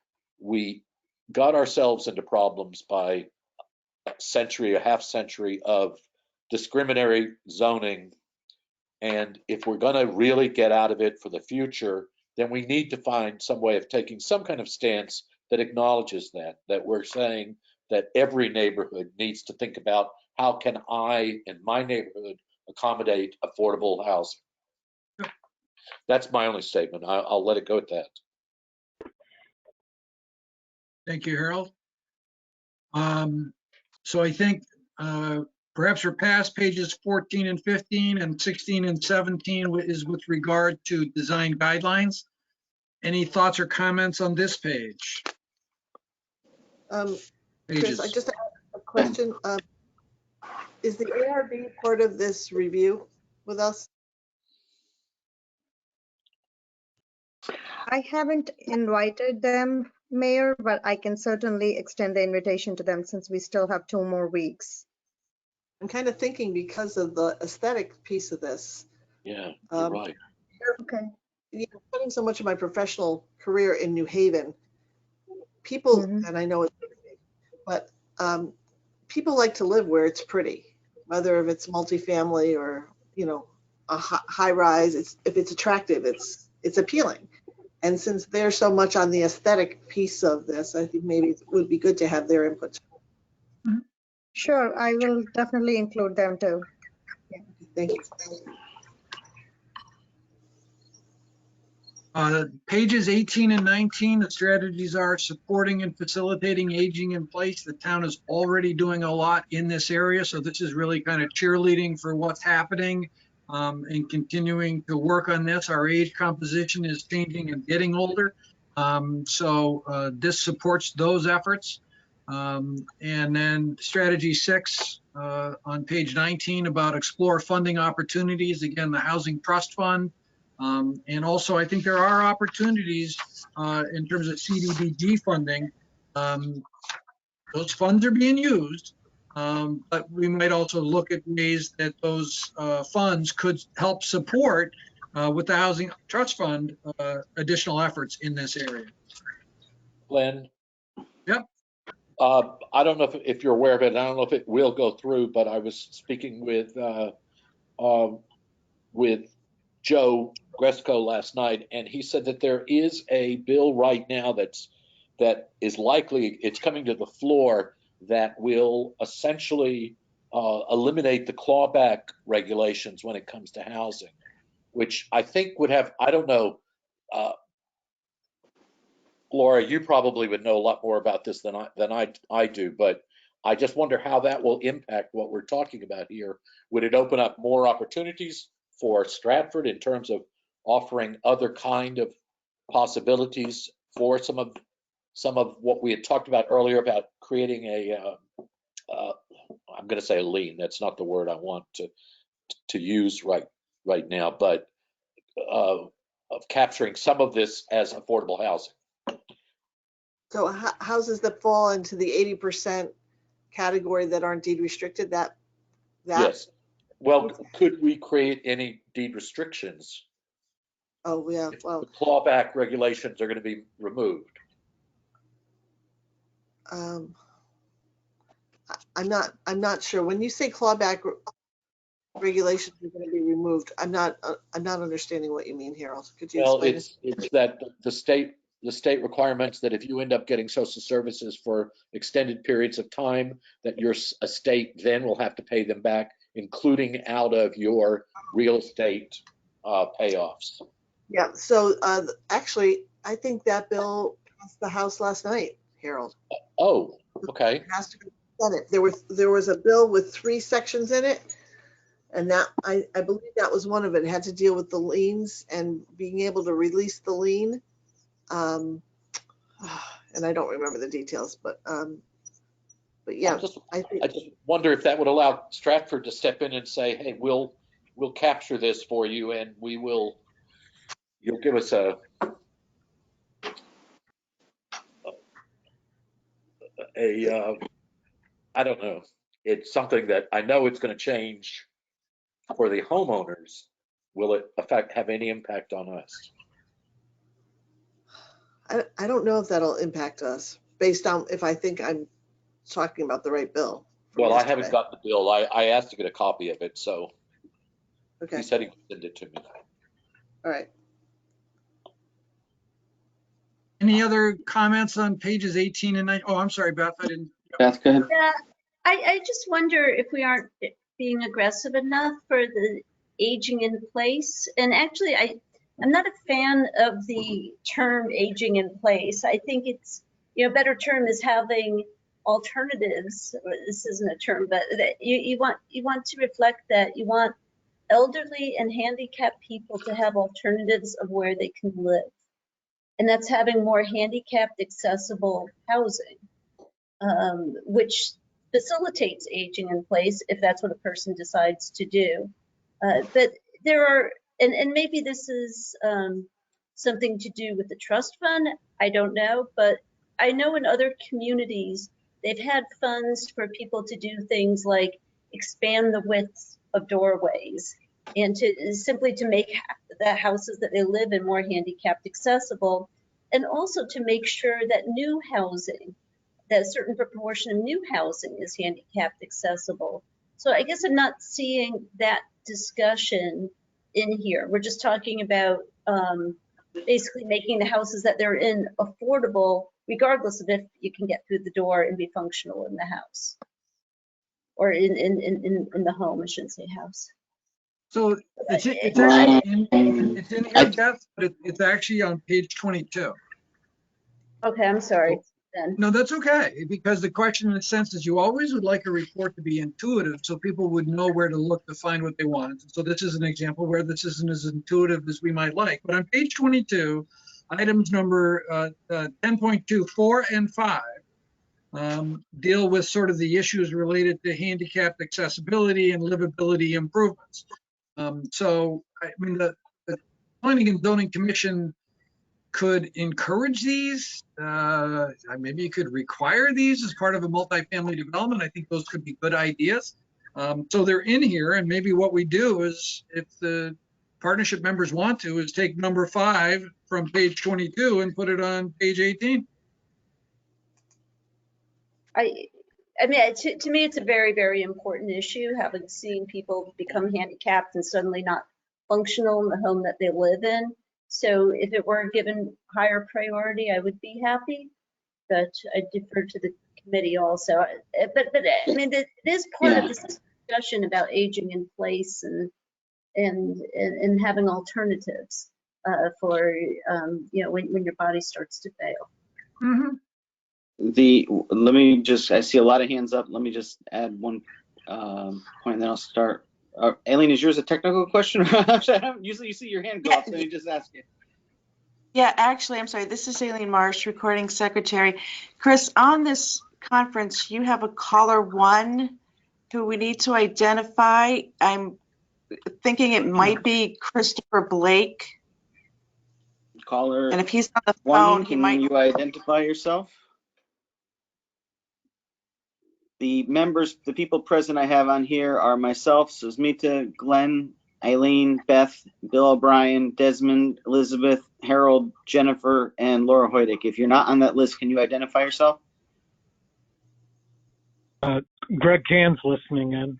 got ourselves into problems by a half century of discriminatory zoning. And if we're going to really get out of it for the future, then we need to find some way of taking some kind of stance that acknowledges that we're saying that every neighborhood needs to think about how can I in my neighborhood accommodate affordable housing. That's my only statement. I'll let it go at that. Thank you, Harold. So I think perhaps we're past pages 14 and 15, and 16 and 17 is with regard to design guidelines. Any thoughts or comments on this page? Chris, I just have a question. Is the ARB part of this review with us? I haven't invited them, Mayor, but I can certainly extend the invitation to them since we still have 2 more weeks. I'm kind of thinking because of the aesthetic piece of this. Yeah, you're right. Okay. Spending so much of my professional career in New Haven, people, and I know it's big, but people like to live where it's pretty, whether if it's multifamily or, a high rise, if it's attractive, it's appealing. And since they're so much on the aesthetic piece of this, I think maybe it would be good to have their input. Sure, I will definitely include them too. Yeah. Thank you. Pages 18 and 19, the strategies are supporting and facilitating aging in place. The town is already doing a lot in this area, so this is really kind of cheerleading for what's happening and continuing to work on this. Our age composition is changing and getting older, so this supports those efforts. And then strategy 6 on page 19 about explore funding opportunities. Again, the Housing Trust Fund. And also, I think there are opportunities in terms of CDBG funding. Those funds are being used, but we might also look at ways that those funds could help support with the Housing Trust Fund additional efforts in this area. Glenn? Yep. I don't know if you're aware of it. I don't know if it will go through, but I was speaking with Joe Gresco last night, and he said that there is a bill right now that is likely, it's coming to the floor, that will essentially eliminate the clawback regulations when it comes to housing, which I think would have, I don't know, Laura, you probably would know a lot more about this than I do, but I just wonder how that will impact what we're talking about here. Would it open up more opportunities for Stratford in terms of offering other kind of possibilities for some of what we had talked about earlier about creating I'm going to say a lien. That's not the word I want to use right now, but capturing some of this as affordable housing. So houses that fall into the 80% category that aren't deed restricted, that Yes. Well, could we create any deed restrictions? Oh yeah, If well, the clawback regulations are going to be removed. I'm not sure. When you say clawback regulations are going to be removed, I'm not understanding what you mean, Harold. Could you Well, explain it? it's that the state requirements that if you end up getting social services for extended periods of time, that your estate then will have to pay them back, including out of your real estate payoffs. Yeah. So actually, I think that bill passed the House last night, Harold. Oh, okay. It has to be Senate. There was a bill with 3 sections in it, and that I believe that was one of it. It had to deal with the liens and being able to release the lien. And I don't remember the details, but yeah, I just wonder if that would allow Stratford to step in and say, "Hey, we'll capture this for you, and you'll give us I don't know. It's something that I know it's going to change for the homeowners. Will it have any impact on us?" I don't know if that'll impact us based on if I think I'm talking about the right bill. Well, I haven't got the bill. I asked to get a copy of it, so Okay. he said he would send it to me. All right. Any other comments on pages 18 and 19? Oh, I'm sorry, Beth, I didn't. Beth, go ahead. Yeah, I just wonder if we aren't being aggressive enough for the aging in place. And actually, I'm not a fan of the term aging in place. I think it's, a better term is having alternatives. This isn't a term, but that you want to reflect that you want elderly and handicapped people to have alternatives of where they can live. And that's having more handicapped accessible housing, which facilitates aging in place if that's what a person decides to do. But there are, and maybe this is something to do with the trust fund, I don't know, but I know in other communities, they've had funds for people to do things like expand the width of doorways and simply to make the houses that they live in more handicapped accessible, and also to make sure that new housing, that a certain proportion of new housing is handicapped accessible. So I guess I'm not seeing that discussion in here. We're just talking about basically making the houses that they're in affordable, regardless of if you can get through the door and be functional in the house or in the home. I shouldn't say house. So it's actually it's in here, Beth, but it's actually on page 22. Okay, I'm sorry. Then. No, that's okay, because the question in a sense is you always would like a report to be intuitive so people would know where to look to find what they want. So this is an example where this isn't as intuitive as we might like. But on page 22, items number 10.2, 4 and 5 deal with sort of the issues related to handicapped accessibility and livability improvements. So, I mean, the Planning and Zoning Commission could encourage these. Maybe you could require these as part of a multifamily development. I think those could be good ideas. So they're in here, and maybe what we do is, if the partnership members want to, is take number 5 from page 22 and put it on page 18. I mean, to me, it's a very, very important issue, having seen people become handicapped and suddenly not functional in the home that they live in. So if it were given higher priority, I would be happy, but I defer to the committee also. But I mean, it is part of this discussion about aging in place and having alternatives for, when your body starts to fail. Mm-hmm. Let me just, I see a lot of hands up. Let me just add one point and then I'll start. Aileen, is yours a technical question? Usually you see your hand go up, so you just ask it. Yeah, actually, I'm sorry. This is Aileen Marsh, recording secretary. Chris, on this conference, you have a caller 1 who we need to identify. I'm thinking it might be Christopher Blake. Caller And if he's on the one, phone, he can might. you identify yourself? The members, the people present I have on here are myself, Susmita, Glenn, Eileen, Beth, Bill O'Brien, Desmond, Elizabeth, Harold, Jennifer, and Laura Hoydick. If you're not on that list, can you identify yourself? Greg Can's listening in,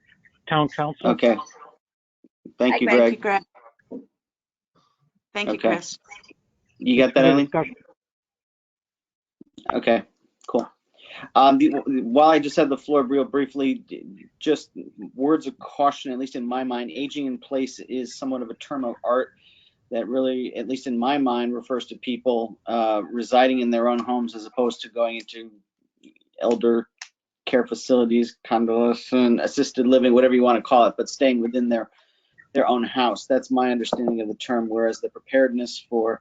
town council. Okay. Thank you, Greg. Thank you, Greg. Greg. Thank you, Okay. Chris. You got that, Eileen? Okay, cool. While I just had the floor real briefly, just words of caution, at least in my mind, aging in place is somewhat of a term of art that really, at least in my mind, refers to people residing in their own homes as opposed to going into elder care facilities, convalescent, assisted living, whatever you want to call it, but staying within their own house. That's my understanding of the term, whereas the preparedness for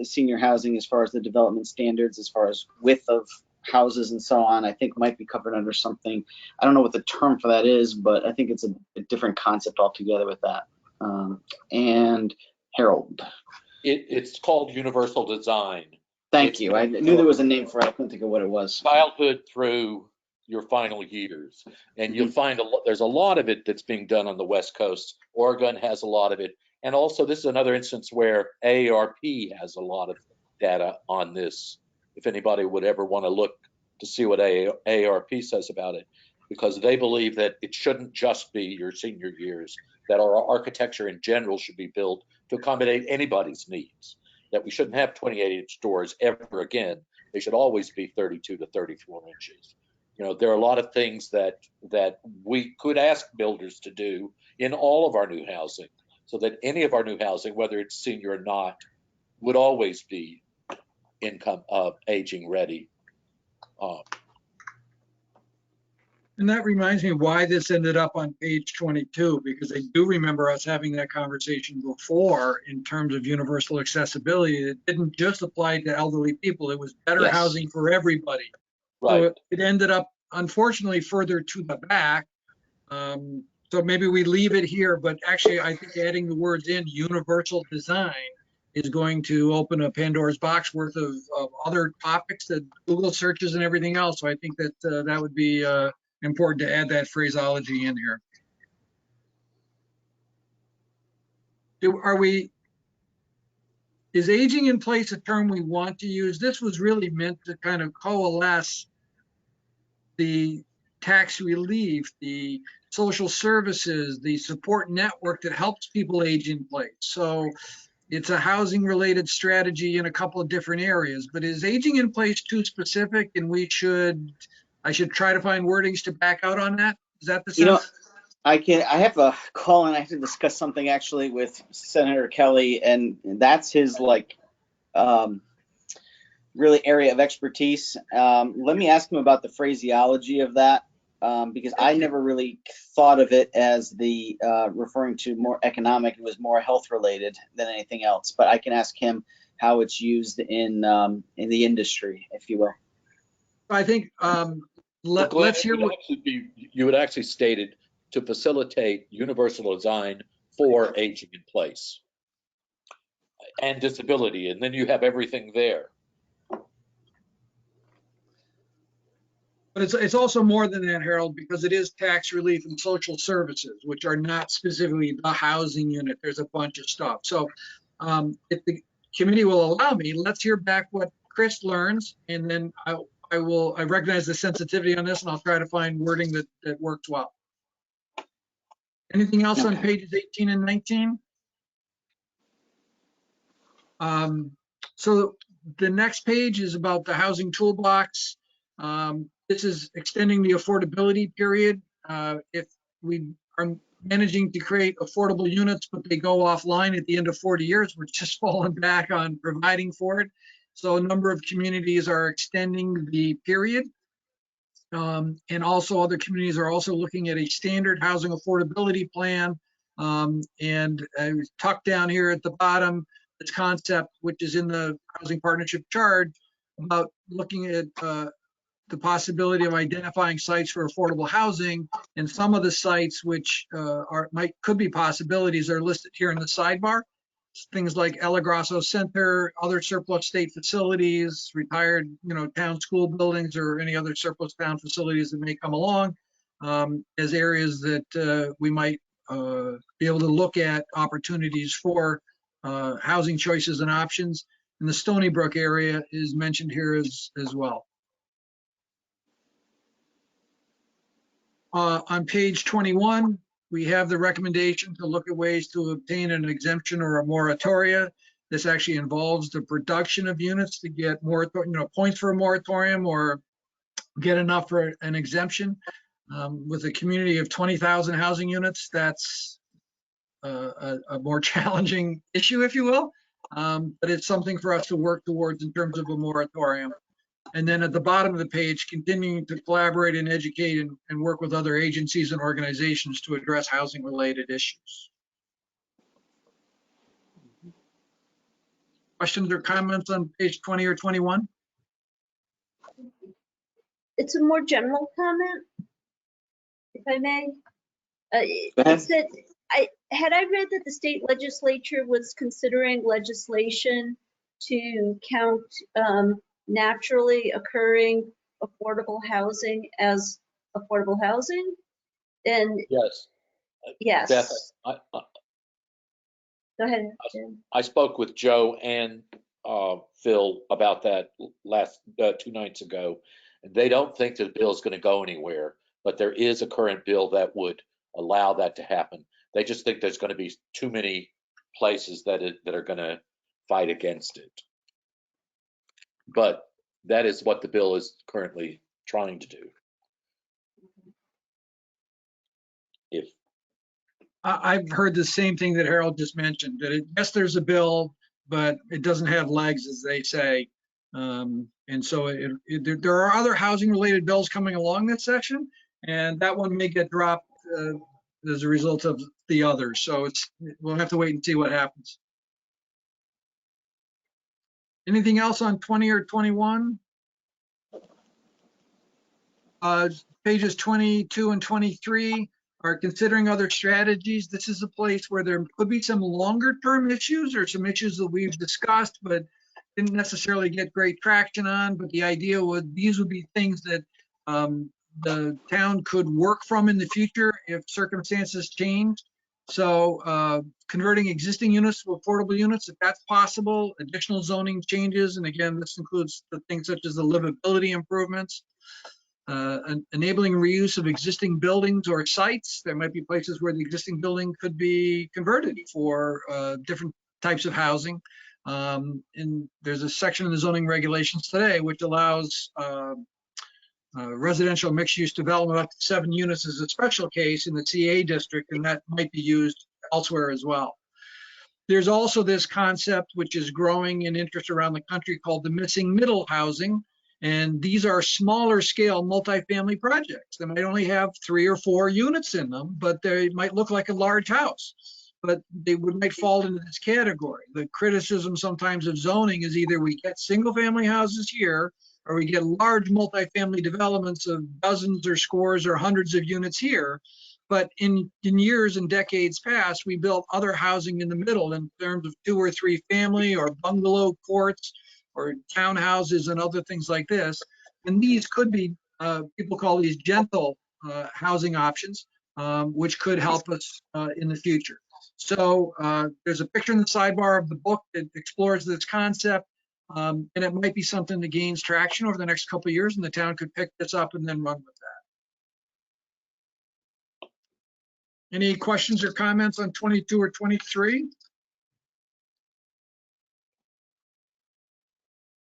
senior housing, as far as the development standards, as far as width of houses and so on, I think might be covered under something. I don't know what the term for that is, but I think it's a different concept altogether with that. And Harold. It's called universal design. Thank you. I knew there was a name for it. I couldn't think of what it was. Childhood through your final years. And you'll find there's a lot of it that's being done on the West Coast. Oregon has a lot of it. And also, this is another instance where AARP has a lot of data on this, if anybody would ever want to look to see what AARP says about it, because they believe that it shouldn't just be your senior years, that our architecture in general should be built to accommodate anybody's needs, that we shouldn't have 28-inch doors ever again. They should always be 32 to 34 inches. You know, there are a lot of things that we could ask builders to do in all of our new housing, so that any of our new housing, whether it's senior or not, would always be aging ready. And that reminds me why this ended up on page 22, because I do remember us having that conversation before in terms of universal accessibility. It didn't just apply to elderly people. It was better housing for everybody. Right. So it ended up, unfortunately, further to the back. So maybe we leave it here, but actually I think adding the words in universal design is going to open a Pandora's box worth of other topics that Google searches and everything else. So I think that that would be important to add that phraseology in here. Is aging in place a term we want to use? This was really meant to kind of coalesce the tax relief, the social services, the support network that helps people age in place. So it's a housing related strategy in a couple of different areas, but is aging in place too specific and I should try to find wordings to back out on that? Is that the sense? You know, I have a call and I have to discuss something actually with Senator Kelly, and that's his really area of expertise. Let me ask him about the phraseology of that, because I never really thought of it as the referring to more economic. It was more health related than anything else. But I can ask him how it's used in the industry, if you will. I think let's hear what you would actually state it to facilitate universal design for aging in place and disability, and then you have everything there. But it's also more than that, Harold, because it is tax relief and social services, which are not specifically the housing unit. There's a bunch of stuff. So if the committee will allow me, let's hear back what Chris learns, and then I recognize the sensitivity on this, and I'll try to find wording that works well. Anything else on pages 18 and 19? So the next page is about the housing toolbox. This is extending the affordability period. If we are managing to create affordable units, but they go offline at the end of 40 years, we're just falling back on providing for it. So a number of communities are extending the period. And also other communities are also looking at a standard housing affordability plan. And tucked down here at the bottom, this concept, which is in the Housing Partnership Charge, about looking at the possibility of identifying sites for affordable housing, and some of the sites which could be possibilities are listed here in the sidebar. things like El Agrasso Center, other surplus state facilities, retired, town school buildings, or any other surplus town facilities that may come along as areas that we might be able to look at opportunities for housing choices and options. And the Stony Brook area is mentioned here as well. On page 21, we have the recommendation to look at ways to obtain an exemption or a moratoria. This actually involves the production of units to get more, points for a moratorium or get enough for an exemption. With a community of 20,000 housing units, that's a more challenging issue, if you will. But it's something for us to work towards in terms of a moratorium. And then at the bottom of the page, continuing to collaborate and educate and work with other agencies and organizations to address housing related issues. Questions or comments on page 20 or 21? It's a more general comment, if I may. It's that I read that the state legislature was considering legislation to count naturally occurring affordable housing as affordable housing? And Yes. yes. Beth, Go ahead, Jim. I spoke with Joe and Phil about that last 2 nights ago, and they don't think the bill is going to go anywhere, but there is a current bill that would allow that to happen. They just think there's going to be too many places that are going to fight against it. But that is what the bill is currently trying to do. I've heard the same thing that Harold just mentioned, that yes, there's a bill, but it doesn't have legs, as they say. And so there are other housing related bills coming along that section, and that one may get dropped as a result of the others. So we'll have to wait and see what happens. Anything else on 20 or 21? Pages 22 and 23 are considering other strategies. This is a place where there could be some longer term issues or some issues that we've discussed, but didn't necessarily get great traction on. But the idea these would be things that the town could work from in the future if circumstances change. So converting existing units to affordable units, if that's possible, additional zoning changes. And again, this includes the things such as the livability improvements. Enabling reuse of existing buildings or sites. There might be places where the existing building could be converted for different types of housing. And there's a section in the zoning regulations today which allows residential mixed-use development up to 7 units as a special case in the CA district, and that might be used elsewhere as well. There's also this concept which is growing in interest around the country called the missing middle housing. And these are smaller scale multifamily projects. They might only have 3 or 4 units in them, but they might look like a large house, but they might fall into this category. The criticism sometimes of zoning is either we get single family houses here, or we get large multifamily developments of dozens or scores or hundreds of units here. But in years and decades past, we built other housing in the middle in terms of 2 or 3 family or bungalow courts or townhouses and other things like this. And these could be, people call these gentle housing options, which could help us in the future. So there's a picture in the sidebar of the book that explores this concept, and it might be something that gains traction over the next couple of years, and the town could pick this up and then run with that. Any questions or comments on 22 or 23?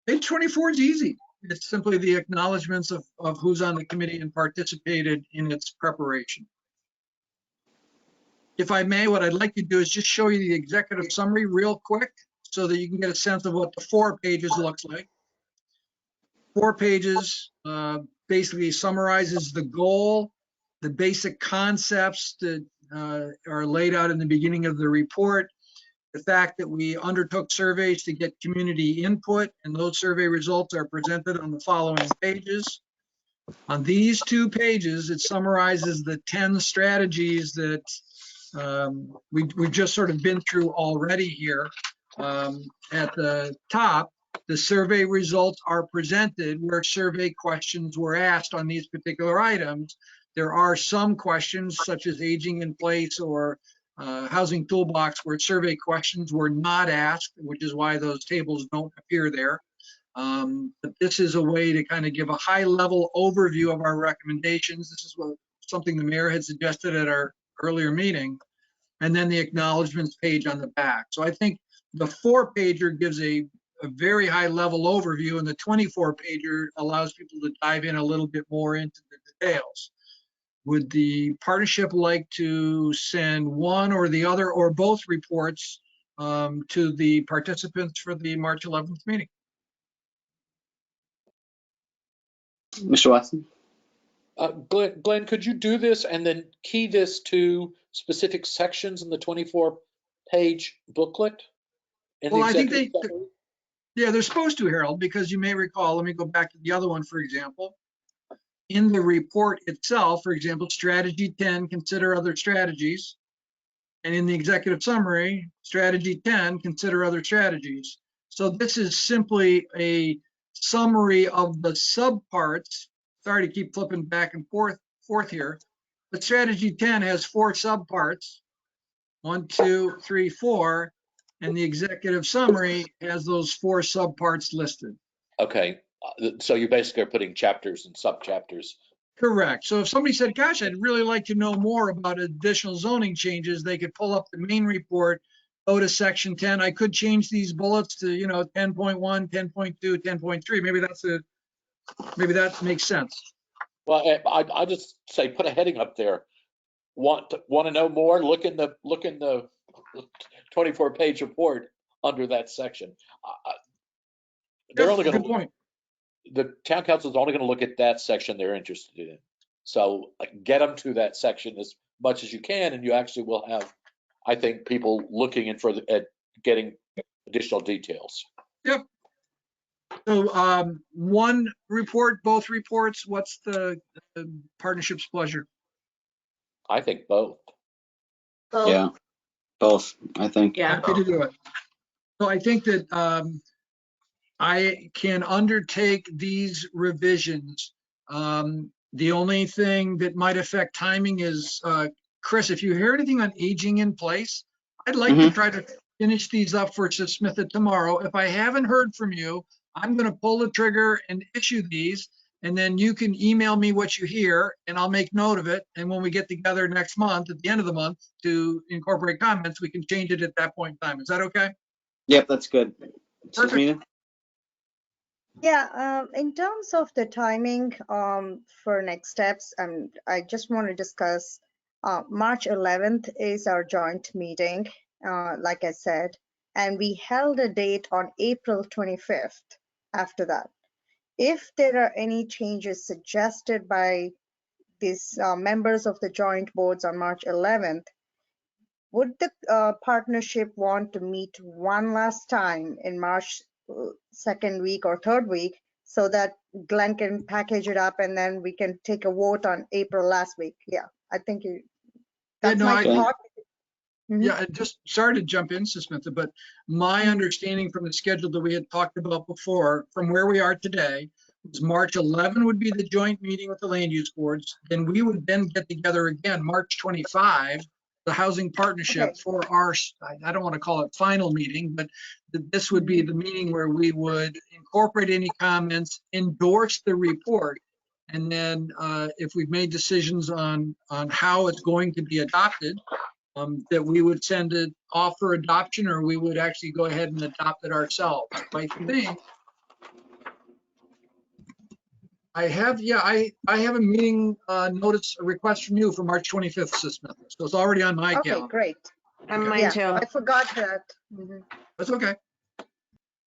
Page 24 is easy. It's simply the acknowledgments of who's on the committee and participated in its preparation. If I may, what I'd like to do is just show you the executive summary real quick so that you can get a sense of what the 4 pages looks like. 4 pages basically summarizes the goal, the basic concepts that are laid out in the beginning of the report, the fact that we undertook surveys to get community input, and those survey results are presented on the following pages. On these 2 pages, it summarizes the 10 strategies that we've just sort of been through already here. At the top, the survey results are presented where survey questions were asked on these particular items. There are some questions such as aging in place or housing toolbox where survey questions were not asked, which is why those tables don't appear there. But this is a way to kind of give a high level overview of our recommendations. This is something the mayor had suggested at our earlier meeting, and then the acknowledgements page on the back. So I think the 4-pager gives a very high level overview, and the 24-pager allows people to dive in a little bit more into the details. Would the partnership like to send one or the other or both reports to the participants for the March 11th meeting? Mr. Watson? Glenn, could you do this and then key this to specific sections in the 24-page booklet? Well, I think they're supposed to, Harold, because you may recall, let me go back to the other one, for example. In the report itself, for example, strategy 10, consider other strategies. And in the executive summary, strategy 10, consider other strategies. So this is simply a summary of the subparts. Sorry to keep flipping back and forth here, but strategy 10 has 4 subparts, 1, 2, 3, 4, and the executive summary has those 4 subparts listed. Okay, so you basically are putting chapters and subchapters. Correct. So if somebody said, gosh, I'd really like to know more about additional zoning changes, they could pull up the main report, go to section 10. I could change these bullets to, 10.1, 10.2, 10.3. Maybe that makes sense. Well, I just say put a heading up there. Want to know more? Look in the 24-page report under that section. They're only going to. Good point. The town council is only going to look at that section they're interested in. So get them to that section as much as you can, and you actually will have, I think, people looking in at getting additional details. Yep. So one report, both reports, what's the partnership's pleasure? I think both. Yeah, both, I think. Yeah. Happy to do it. So I think that I can undertake these revisions. The only thing that might affect timing is, Chris, if you hear anything on aging in place, I'd like to try to finish these up for Smith tomorrow. If I haven't heard from you, I'm going to pull the trigger and issue these, and then you can email me what you hear, and I'll make note of it. And when we get together next month, at the end of the month, to incorporate comments, we can change it at that point in time. Is that okay? Yep, that's good. Perfect. Yeah, in terms of the timing for next steps, I just want to discuss March 11th is our joint meeting, like I said, and we held a date on April 25th after that. If there are any changes suggested by these members of the joint boards on March 11th, would the partnership want to meet one last time in March 2nd week or 3rd week so that Glenn can package it up and then we can take a vote on April last week? Yeah, I think that's my thought. Yeah, just sorry to jump in, Samantha, but my understanding from the schedule that we had talked about before, from where we are today, was March 11 would be the joint meeting with the land use boards. Then we would then get together again, March 25, the housing partnership for our, I don't want to call it final meeting, but this would be the meeting where we would incorporate any comments, endorse the report, and then if we've made decisions on how it's going to be adopted, that we would send it off for adoption, or we would actually go ahead and adopt it ourselves. I think I have, I have a meeting notice, a request from you for March 25th, Smith. So it's already on my calendar. Okay, great. And mine too. I forgot that. That's okay.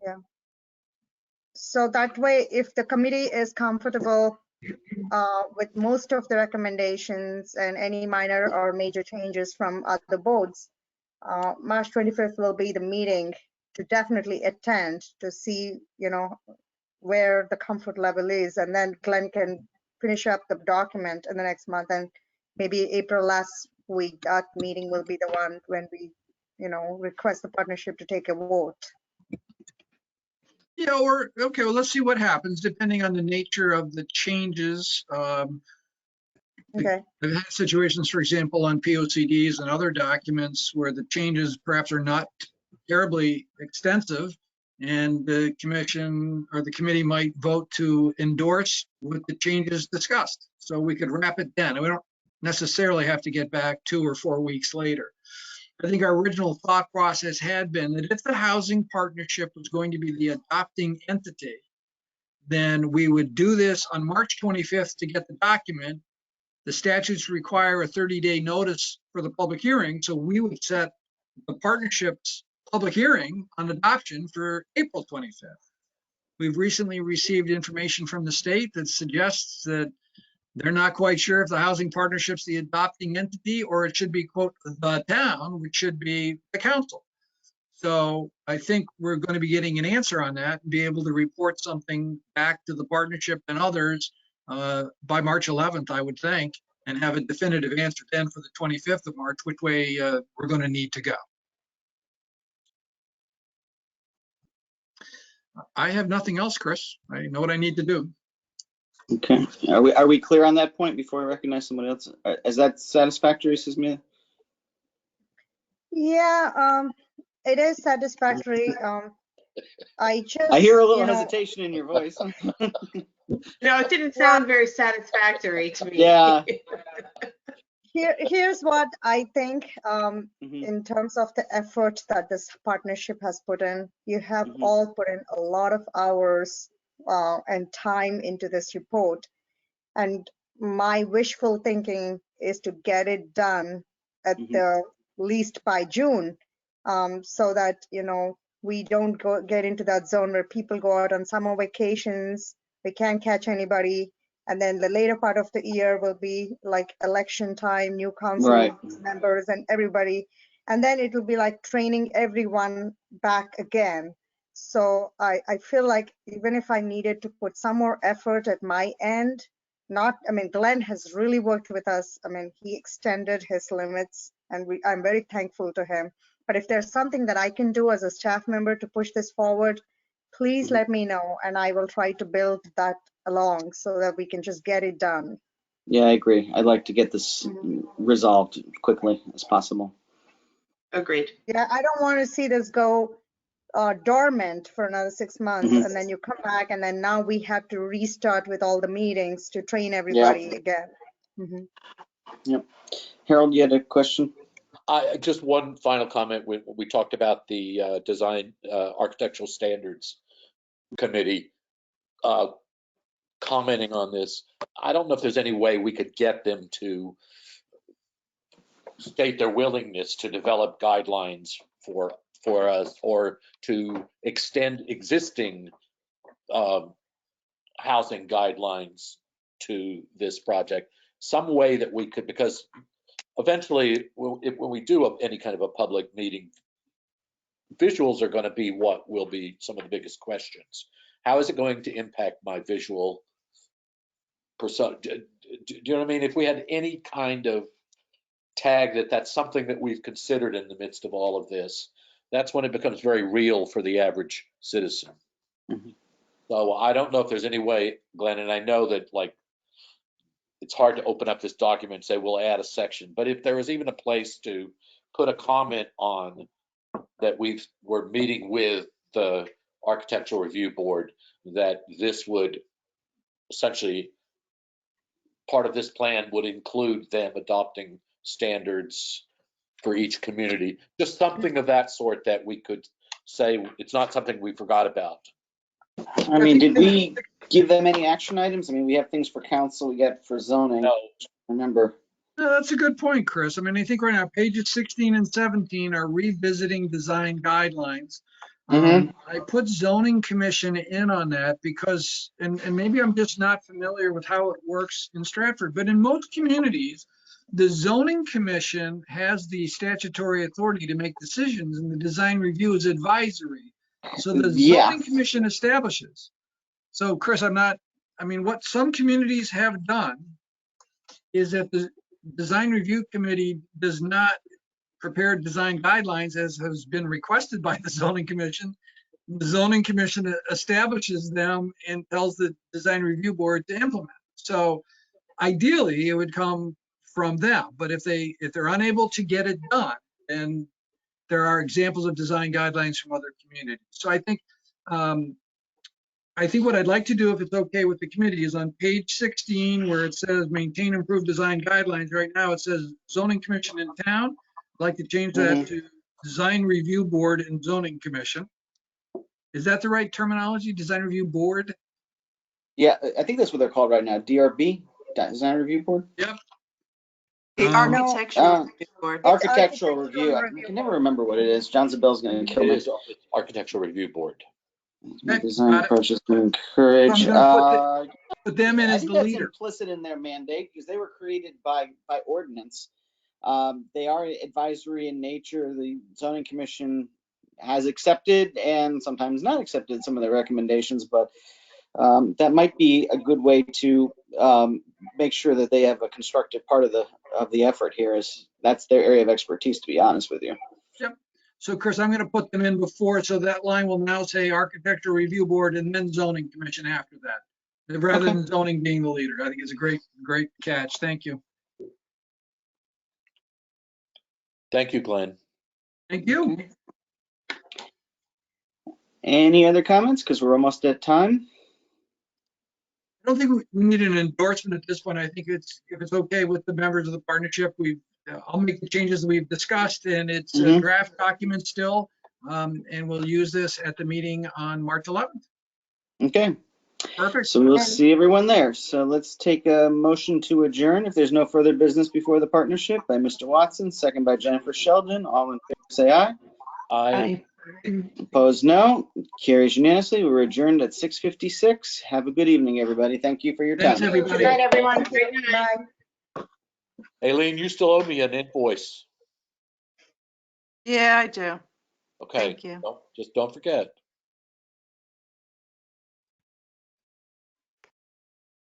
Yeah. So that way, if the committee is comfortable with most of the recommendations and any minor or major changes from other boards, March 25th will be the meeting to definitely attend to see, where the comfort level is, and then Glenn can finish up the document in the next month, and maybe April last that meeting will be the one when we, request the partnership to take a vote. Yeah, or, okay, well, let's see what happens depending on the nature of the changes. Okay. I've had situations, for example, on POCDs and other documents where the changes perhaps are not terribly extensive, and the commission or the committee might vote to endorse with the changes discussed. So we could wrap it then. We don't necessarily have to get back 2 or 4 weeks later. I think our original thought process had been that if the housing partnership was going to be the adopting entity, then we would do this on March 25th to get the document. The statutes require a 30-day notice for the public hearing, so we would set the partnership's public hearing on adoption for April 25th. We've recently received information from the state that suggests that they're not quite sure if the housing partnership's the adopting entity or it should be, quote, the town, which should be the council. So I think we're going to be getting an answer on that and be able to report something back to the partnership and others by March 11th, I would think, and have a definitive answer then for the 25th of March, which way we're going to need to go. I have nothing else, Chris. I know what I need to do. Okay. Are we clear on that point before I recognize someone else? Is that satisfactory, Susmita? Yeah, it is satisfactory. I hear a little you know, hesitation in your voice. No, it didn't sound very satisfactory to me. Yeah. here's what I think Mhm. in terms of the effort that this partnership has put in. You have Mhm. all put in a lot of hours and time into this report. And my wishful thinking is to get it done at Mhm. the least by June, so that, we don't get into that zone where people go out on summer vacations, we can't catch anybody. And then the later part of the year will be like election time, new council Right. members and everybody. And then it will be like training everyone back again. So I feel like even if I needed to put some more effort at my end, Glenn has really worked with us. He extended his limits and I'm very thankful to him. But if there's something that I can do as a staff member to push this forward, please let me know and I will try to build that along so that we can just get it done. Yeah, I agree. I'd like to get this resolved quickly as possible. Agreed. Yeah, I don't want to see this go dormant for another 6 months and then you come back and then now we have to restart with all the meetings to train everybody again. Yep. Harold, you had a question? Just one final comment. We talked about the design architectural standards committee commenting on this. I don't know if there's any way we could get them to state their willingness to develop guidelines for us or to extend existing housing guidelines to this project. Some way that we could, because eventually when we do any kind of a public meeting, visuals are going to be what will be some of the biggest questions. How is it going to impact my visual persona? Do you know what I mean? If we had any kind of tag that's something that we've considered in the midst of all of this, that's when it becomes very real for the average citizen. So I don't know if there's any way, Glenn, and I know that it's hard to open up this document and say we'll add a section, but if there was even a place to put a comment on that we're meeting with the Architectural Review Board, that this would essentially, part of this plan would include them adopting standards for each community, just something of that sort that we could say it's not something we forgot about. Did we give them any action items? We have things for council, we got for zoning. No. Remember. No, that's a good point, Chris. I think right now pages 16 and 17 are revisiting design guidelines. I put zoning commission in on that because, and maybe I'm just not familiar with how it works in Stratford, but in most communities, the zoning commission has the statutory authority to make decisions and the design review is advisory. So the zoning commission establishes. So Chris, what some communities have done is that design review committee does not prepare design guidelines as has been requested by the zoning commission. The zoning commission establishes them and tells the design review board to implement. So ideally, it would come from them. But if they're unable to get it done, then there are examples of design guidelines from other communities. So I think what I'd like to do, if it's okay with the committee, is on page 16 where it says maintain improved design guidelines. Right now it says zoning commission in town. I'd like to change that to design review board and zoning commission. Is that the right terminology? Design review board? Yeah, I think that's what they're called right now. DRB, Design Review Board. Yep. The architectural review board. Architectural review. I can never remember what it is. John Zabel's going to kill me. It's Architectural Review Board. Design approaches to encourage. I'm gonna put them in I as think the that's leader. implicit in their mandate because they were created by ordinance. They are advisory in nature. The zoning commission has accepted and sometimes not accepted some of their recommendations, but that might be a good way to make sure that they have a constructive part of the effort here. Is that's their area of expertise, to be honest with you. Yep. So Chris, I'm going to put them in before, so that line will now say architectural review board and then zoning commission after that, rather than zoning being the leader. I think it's a great catch. Thank you. Thank you, Glenn. Thank you. Okay. Any other comments? Because we're almost at time. I don't think we need an endorsement at this point. I think if it's okay with the members of the partnership, I'll make the changes that we've discussed, and it's a draft document still, and we'll use this at the meeting on March 11th. Okay. Perfect. So we'll see everyone there. So let's take a motion to adjourn if there's no further business before the partnership by Mr. Watson, second by Jennifer Sheldon. All in favor, say aye. Aye. Opposed, no. Carries unanimously. We're adjourned at 6:56. Have a good evening, everybody. Thank you for your time. Thanks, everybody. Good night, everyone. Bye. Aileen, you still owe me an invoice. Yeah, I do. Okay. Thank you. Just don't forget.